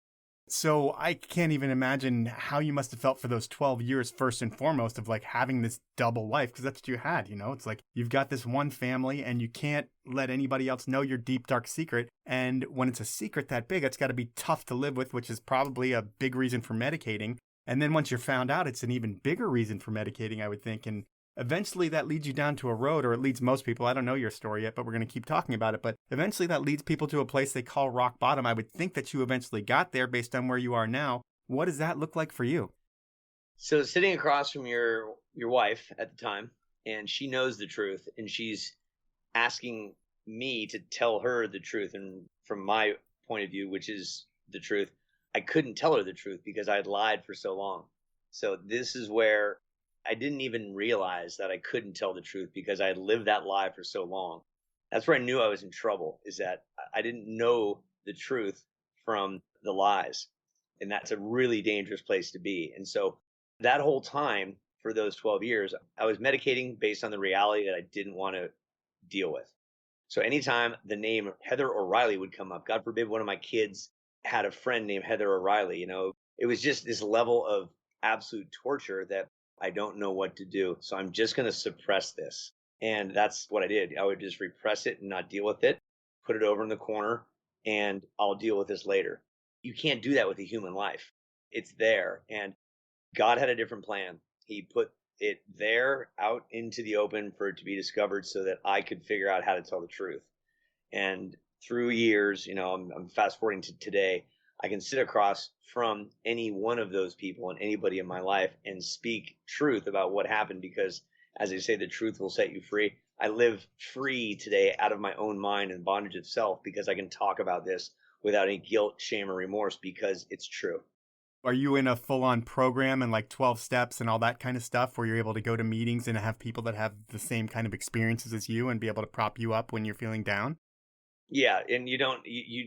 S2: So I can't even imagine how you must have felt for those 12 years, first and foremost, of like having this double life, because that's what you had, It's like you've got this one family and you can't let anybody else know your deep, dark secret. And when it's a secret that big, it's got to be tough to live with, which is probably a big reason for medicating. And then once you're found out, it's an even bigger reason for medicating, I would think. And eventually that leads you down to a road, or it leads most people. I don't know your story yet, but we're going to keep talking about it. But eventually that leads people to a place they call rock bottom. I would think that you eventually got there based on where you are now. What does that look like for you?
S3: So sitting across from your wife at the time, and she knows the truth, and she's asking me to tell her the truth. And from my point of view, which is the truth, I couldn't tell her the truth because I had lied for so long. So this is where I didn't even realize that I couldn't tell the truth because I had lived that lie for so long. That's where I knew I was in trouble, is that I didn't know the truth from the lies. And that's a really dangerous place to be. And so that whole time for those 12 years, I was medicating based on the reality that I didn't want to deal with. So anytime the name Heather O'Reilly would come up, God forbid one of my kids had a friend named Heather O'Reilly, it was just this level of absolute torture that I don't know what to do. So I'm just going to suppress this. And that's what I did. I would just repress it and not deal with it, put it over in the corner, and I'll deal with this later. You can't do that with a human life. It's there. And God had a different plan. He put it there out into the open for it to be discovered so that I could figure out how to tell the truth. And through years, I'm fast forwarding to today, I can sit across from any one of those people and anybody in my life and speak truth about what happened because, as they say, the truth will set you free. I live free today out of my own mind and bondage of self because I can talk about this without any guilt, shame, or remorse because it's true.
S2: Are you in a full-on program and like 12 steps and all that kind of stuff where you're able to go to meetings and have people that have the same kind of experiences as you and be able to prop you up when you're feeling down?
S3: Yeah, and you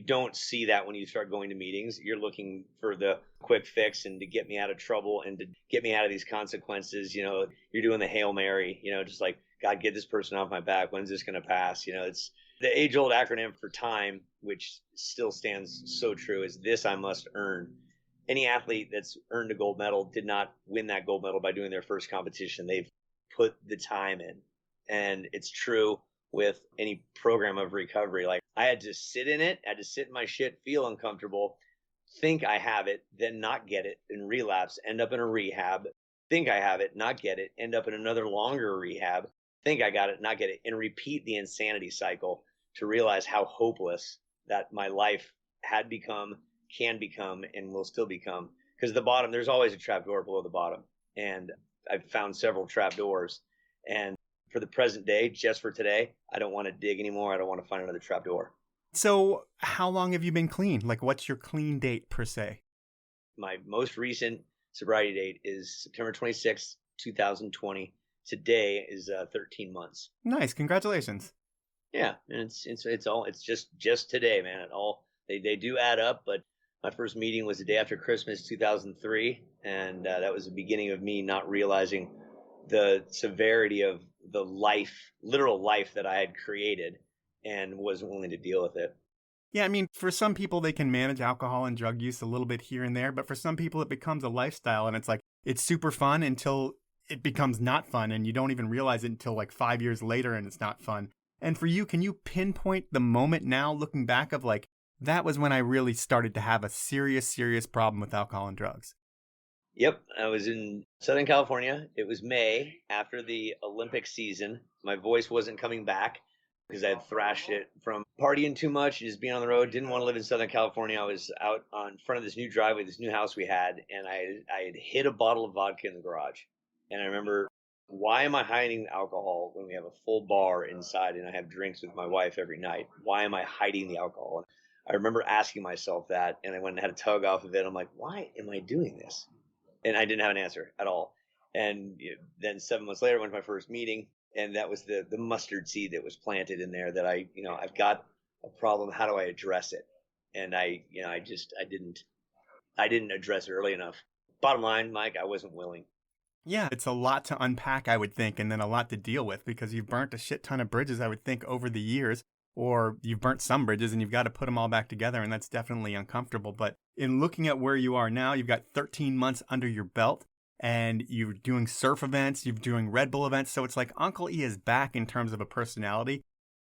S3: don't see that when you start going to meetings. You're looking for the quick fix and to get me out of trouble and to get me out of these consequences. You're doing the Hail Mary, just like, God, get this person off my back. When's this going to pass? It's the age-old acronym for time, which still stands so true, is this I must earn. Any athlete that's earned a gold medal did not win that gold medal by doing their first competition. They've put the time in. And it's true with any program of recovery. Like, I had to sit in it, I had to sit in my shit, feel uncomfortable, think I have it, then not get it and relapse, end up in a rehab, think I have it, not get it, end up in another longer rehab, think I got it, not get it, and repeat the insanity cycle to realize how hopeless that my life had become, can become, and will still become. Because the bottom, there's always a trap door below the bottom. And I've found several trap doors. And for the present day, just for today, I don't want to dig anymore. I don't want to find another trap door.
S2: So how long have you been clean? Like, what's your clean date per se?
S3: My most recent sobriety date is September 26th, 2020. Today is 13 months.
S2: Nice. Congratulations.
S3: Yeah. And it's just today, man. They do add up, but my first meeting was the day after Christmas, 2003. And that was the beginning of me not realizing the severity of the literal life that I had created and wasn't willing to deal with it.
S2: Yeah, I mean, for some people, they can manage alcohol and drug use a little bit here and there, but for some people, it becomes a lifestyle, and it's like, it's super fun until it becomes not fun, and you don't even realize it until like 5 years later, and it's not fun. And for you, can you pinpoint the moment now, looking back, of like, that was when I really started to have a serious problem with alcohol and drugs?
S3: Yep, I was in Southern California. It was May after the Olympic season. My voice wasn't coming back because I had thrashed it from partying too much, just being on the road. Didn't want to live in Southern California. I was out on front of this new driveway, this new house we had, and I had hid a bottle of vodka in the garage. And I remember, why am I hiding alcohol when we have a full bar inside and I have drinks with my wife every night? Why am I hiding the alcohol? I remember asking myself that, and I went and had a tug off of it. I'm like, why am I doing this? And I didn't have an answer at all. And then 7 months later, I went to my first meeting, and that was the mustard seed that was planted in there that I've got a problem. How do I address it? And I didn't address it early enough. Bottom line, Mike, I wasn't willing.
S2: Yeah, it's a lot to unpack, I would think, and then a lot to deal with because you've burnt a shit ton of bridges, I would think, over the years. Or you've burnt some bridges and you've got to put them all back together, and that's definitely uncomfortable. But in looking at where you are now, you've got 13 months under your belt, and you're doing surf events, you're doing Red Bull events, so it's like Uncle E is back in terms of a personality.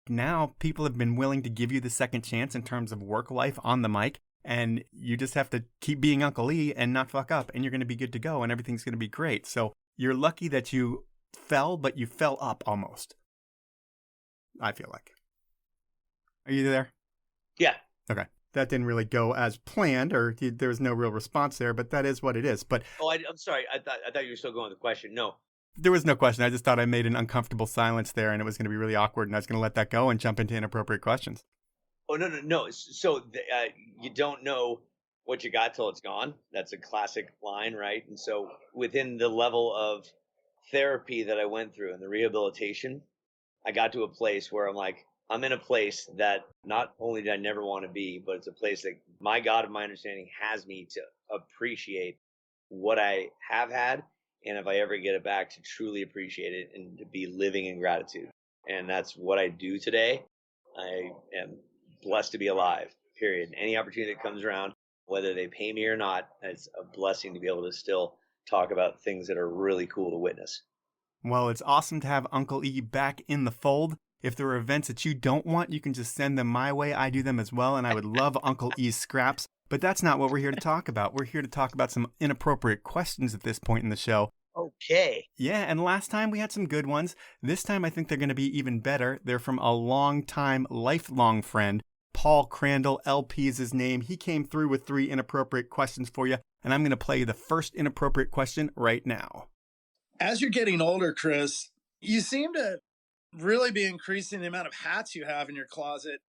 S2: Now people have been willing to give you the second chance in terms of work life on the mic, and you just have to keep being Uncle E and not fuck up, and you're going to be good to go, and everything's going to be great. So you're lucky that you fell, but you fell up almost, I feel like. Are you there?
S3: Yeah.
S2: Okay. That didn't really go as planned, or there was no real response there, but that is what it is. But
S3: I'm sorry. I thought you were still going with the question. No.
S2: There was no question. I just thought I made an uncomfortable silence there, and it was going to be really awkward, and I was going to let that go and jump into inappropriate questions.
S3: Oh, no. So you don't know what you got till it's gone. That's a classic line, right? And so within the level of therapy that I went through and the rehabilitation, I got to a place where I'm like, I'm in a place that not only did I never want to be, but it's a place that my God of my understanding has me to appreciate what I have had. And if I ever get it back, to truly appreciate it and to be living in gratitude. And that's what I do today. I am blessed to be alive, period. Any opportunity that comes around, whether they pay me or not, it's a blessing to be able to still talk about things that are really cool to witness.
S2: Well, it's awesome to have Uncle E back in the fold. If there are events that you don't want, you can just send them my way. I do them as well, and I would love Uncle E's scraps. But that's not what we're here to talk about. We're here to talk about some inappropriate questions at this point in the show.
S3: Okay.
S2: Yeah, and last time we had some good ones. This time I think they're going to be even better. They're from a long-time, lifelong friend. Paul Crandall, LP is his name. He came through with 3 inappropriate questions for you, and I'm going to play you the first inappropriate question right now.
S4: As you're getting older, Chris, you seem to really be increasing the amount of hats you have in your closet.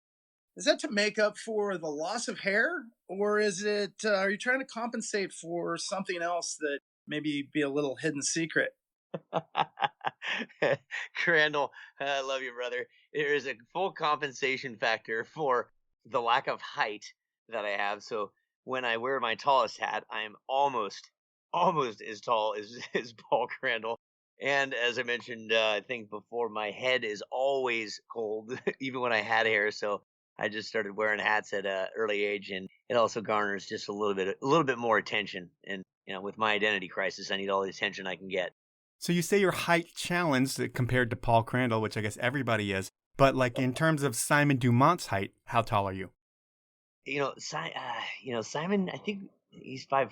S4: Is that to make up for the loss of hair? Or is it, are you trying to compensate for something else that maybe be a little hidden secret?
S3: Crandall, I love you, brother. There is a full compensation factor for the lack of height that I have. So when I wear my tallest hat, I am almost as tall as, as Paul Crandall. And as I mentioned, I think before, my head is always cold, even when I had hair. So I just started wearing hats at an early age, and it also garners just a little bit more attention. And with my identity crisis, I need all the attention I can get.
S2: So you say you're height challenged compared to Paul Crandall, which I guess everybody is. But like in terms of Simon Dumont's height, how tall are you?
S3: Simon, I think he's 5'4",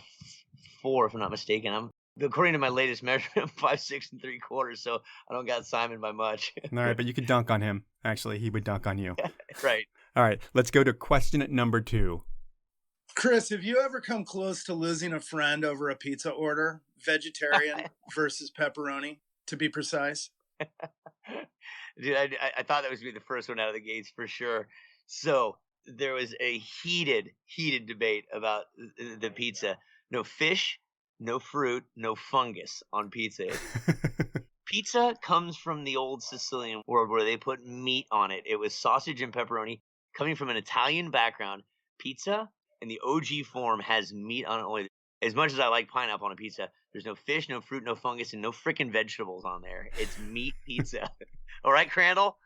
S3: if I'm not mistaken. According to my latest measurement, I'm 5'6 3/4". So I don't got Simon by much.
S2: All right, but you could dunk on him. Actually, he would dunk on you.
S3: Right.
S2: All right, let's go to question number 2.
S4: Chris, have you ever come close to losing a friend over a pizza order? Vegetarian versus pepperoni, to be precise.
S3: Dude, I thought that was going to be the first one out of the gates for sure. So there was a heated debate about the pizza. No fish, no fruit, no fungus on pizza. Pizza comes from the old Sicilian world where they put meat on it. It was sausage and pepperoni. Coming from an Italian background, pizza in the OG form has meat on it only. As much as I like pineapple on a pizza, there's no fish, no fruit, no fungus, and no freaking vegetables on there. It's meat pizza. All right, Crandall?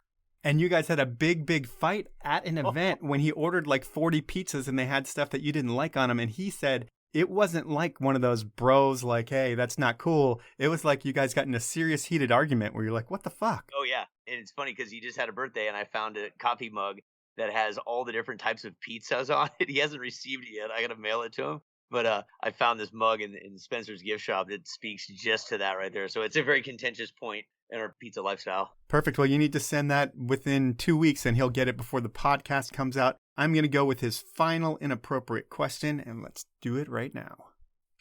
S2: And you guys had a big fight at an event when he ordered like 40 pizzas and they had stuff that you didn't like on them. And he said it wasn't like one of those bros like, hey, that's not cool. It was like you guys got in a serious heated argument where you're like, what the fuck?
S3: Oh, yeah. And it's funny because he just had a birthday and I found a coffee mug that has all the different types of pizzas on it. He hasn't received it yet. I got to mail it to him. But I found this mug in Spencer's gift shop that speaks just to that right there. So it's a very contentious point in our pizza lifestyle.
S2: Perfect. Well, you need to send that within 2 weeks and he'll get it before the podcast comes out. I'm going to go with his final inappropriate question, and let's do it right now.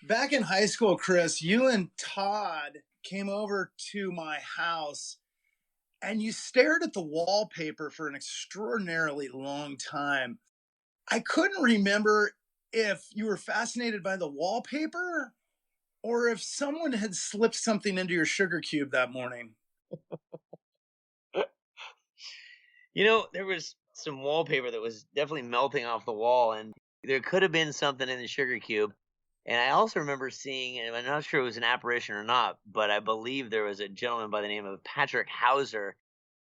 S4: Back in high school, Chris, you and Todd came over to my house and you stared at the wallpaper for an extraordinarily long time. I couldn't remember if you were fascinated by the wallpaper or if someone had slipped something into your sugar cube that morning.
S3: There was some wallpaper that was definitely melting off the wall, and there could have been something in the sugar cube. And I also remember seeing, and I'm not sure it was an apparition or not, but I believe there was a gentleman by the name of Patrick Hauser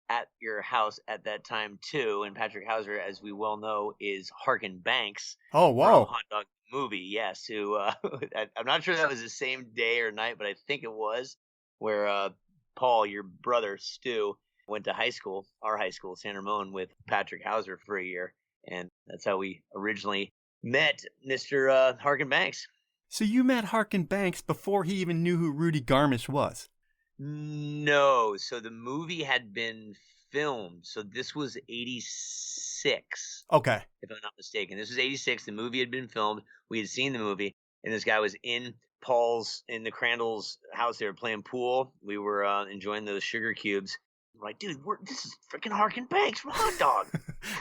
S3: at your house at that time too. And Patrick Hauser, as we well know, is Harkin Banks.
S2: Oh, wow.
S3: From Hot Dog Movie, yes. Who I'm not sure that was the same day or night, but I think it was, where Paul, your brother Stu, went to high school, our high school, San Ramon, with Patrick Hauser for a year, and that's how we originally met Mr. Harkin Banks.
S2: So you met Harkin Banks before he even knew who Rudy Garmisch was?
S3: No. So the movie had been filmed. So this was 86.
S2: Okay.
S3: If I'm not mistaken. This was 86. The movie had been filmed. We had seen the movie. And this guy was in the Crandall's house. They were playing pool. We were enjoying those sugar cubes. We're like, dude, this is freaking Harkin Banks from Hot Dog.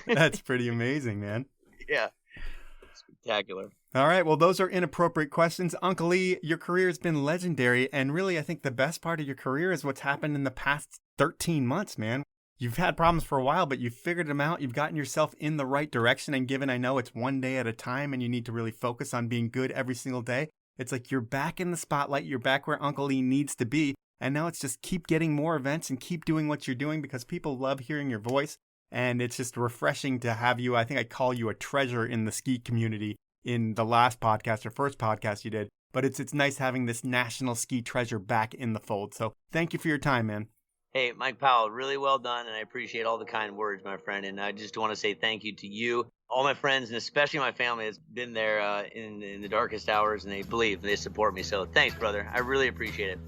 S2: That's pretty amazing, man.
S3: Yeah. Spectacular.
S2: All right. Well, those are inappropriate questions. Uncle E, your career has been legendary. And really, I think the best part of your career is what's happened in the past 13 months, man. You've had problems for a while, but you've figured them out. You've gotten yourself in the right direction. And given I know it's one day at a time and you need to really focus on being good every single day, it's like you're back in the spotlight. You're back where Uncle E needs to be. And now it's just keep getting more events and keep doing what you're doing because people love hearing your voice. And it's just refreshing to have you. I think I call you a treasure in the ski community in the last podcast or first podcast you did. But it's nice having this national ski treasure back in the fold. So thank you for your time, man.
S3: Hey, Mike Powell, really well done. And I appreciate all the kind words, my friend. And I just want to say thank you to you, all my friends, and especially my family that's been there in the darkest hours. And they support me. So thanks, brother. I really appreciate it.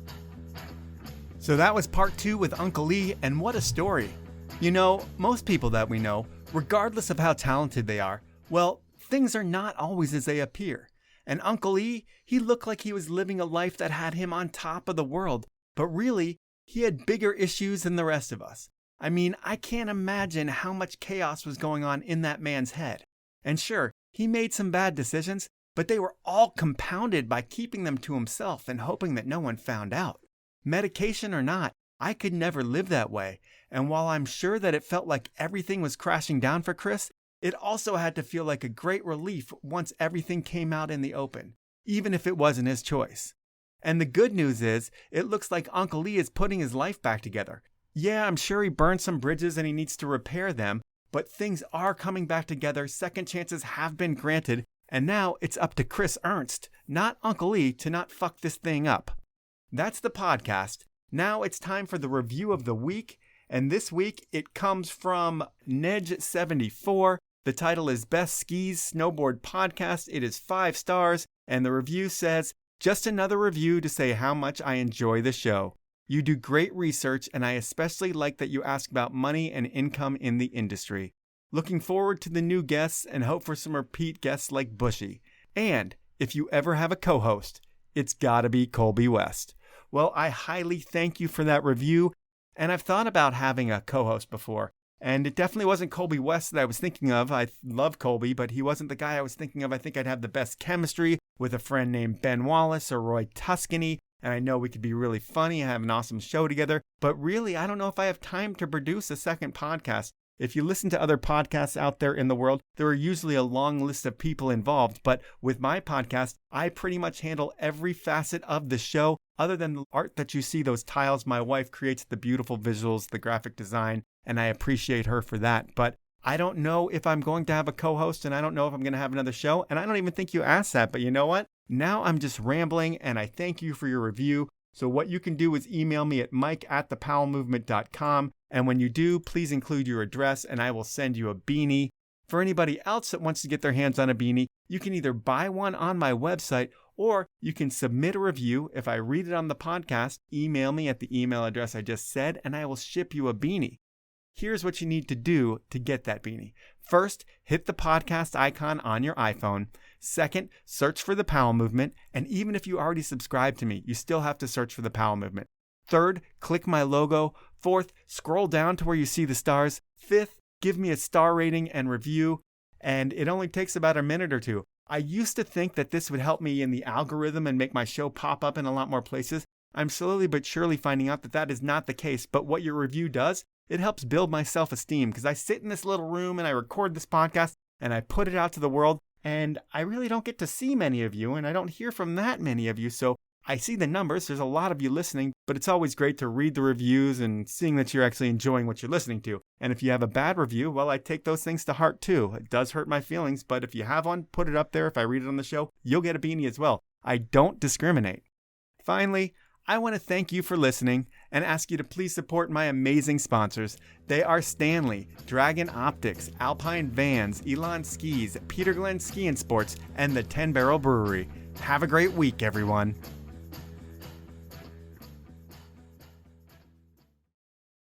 S2: So that was part 2 with Uncle E, and what a story. You know, most people that we know, regardless of how talented they are, well, things are not always as they appear. And Uncle E, he looked like he was living a life that had him on top of the world, but really, he had bigger issues than the rest of us. I mean, I can't imagine how much chaos was going on in that man's head. And sure, he made some bad decisions, but they were all compounded by keeping them to himself and hoping that no one found out. Medication or not, I could never live that way. And while I'm sure that it felt like everything was crashing down for Chris, it also had to feel like a great relief once everything came out in the open, even if it wasn't his choice. And the good news is, it looks like Uncle E is putting his life back together. Yeah, I'm sure he burned some bridges and he needs to repair them, but things are coming back together, second chances have been granted, and now it's up to Chris Ernst, not Uncle E, to not fuck this thing up. That's the podcast. Now it's time for the review of the week, and this week it comes from Nedge74. The title is Best Skis Snowboard Podcast. It is 5 stars, and the review says, just another review to say how much I enjoy the show. You do great research, and I especially like that you ask about money and income in the industry. Looking forward to the new guests and hope for some repeat guests like Bushy. And if you ever have a co-host, it's gotta be Colby West. Well, I highly thank you for that review, and I've thought about having a co-host before. And it definitely wasn't Colby West that I was thinking of. I love Colby, but he wasn't the guy I was thinking of. I think I'd have the best chemistry with a friend named Ben Wallace or Roy Tuscany. And I know we could be really funny and have an awesome show together. But really, I don't know if I have time to produce a second podcast. If you listen to other podcasts out there in the world, there are usually a long list of people involved. But with my podcast, I pretty much handle every facet of the show. Other than the art that you see, those tiles, my wife creates the beautiful visuals, the graphic design, and I appreciate her for that. But I don't know if I'm going to have a co-host, and I don't know if I'm going to have another show. And I don't even think you asked that. But you know what? Now I'm just rambling, and I thank you for your review. So what you can do is email me at mike@thepowellmovement.com. And when you do, please include your address, and I will send you a beanie. For anybody else that wants to get their hands on a beanie, you can either buy one on my website, or you can submit a review. If I read it on the podcast, email me at the email address I just said, and I will ship you a beanie. Here's what you need to do to get that beanie. First, hit the podcast icon on your iPhone. Second, search for The Powell Movement. And even if you already subscribe to me, you still have to search for The Powell Movement. Third, click my logo. Fourth, scroll down to where you see the stars. Fifth, give me a star rating and review. And it only takes about a minute or two. I used to think that this would help me in the algorithm and make my show pop up in a lot more places. I'm slowly but surely finding out that that is not the case. But what your review does, it helps build my self-esteem, because I sit in this little room and I record this podcast and I put it out to the world, and I really don't get to see many of you, and I don't hear from that many of you. So I see the numbers. There's a lot of you listening, but it's always great to read the reviews and seeing that you're actually enjoying what you're listening to. And if you have a bad review, well, I take those things to heart too. It does hurt my feelings, but if you have one, put it up there. If I read it on the show, you'll get a beanie as well. I don't discriminate. Finally, I want to thank you for listening and ask you to please support my amazing sponsors. They are Stanley, Dragon Optics, Alpine Vans, Elon Skis, Peter Glenn Ski and Sports, and the 10 Barrel Brewery. Have a great week, everyone.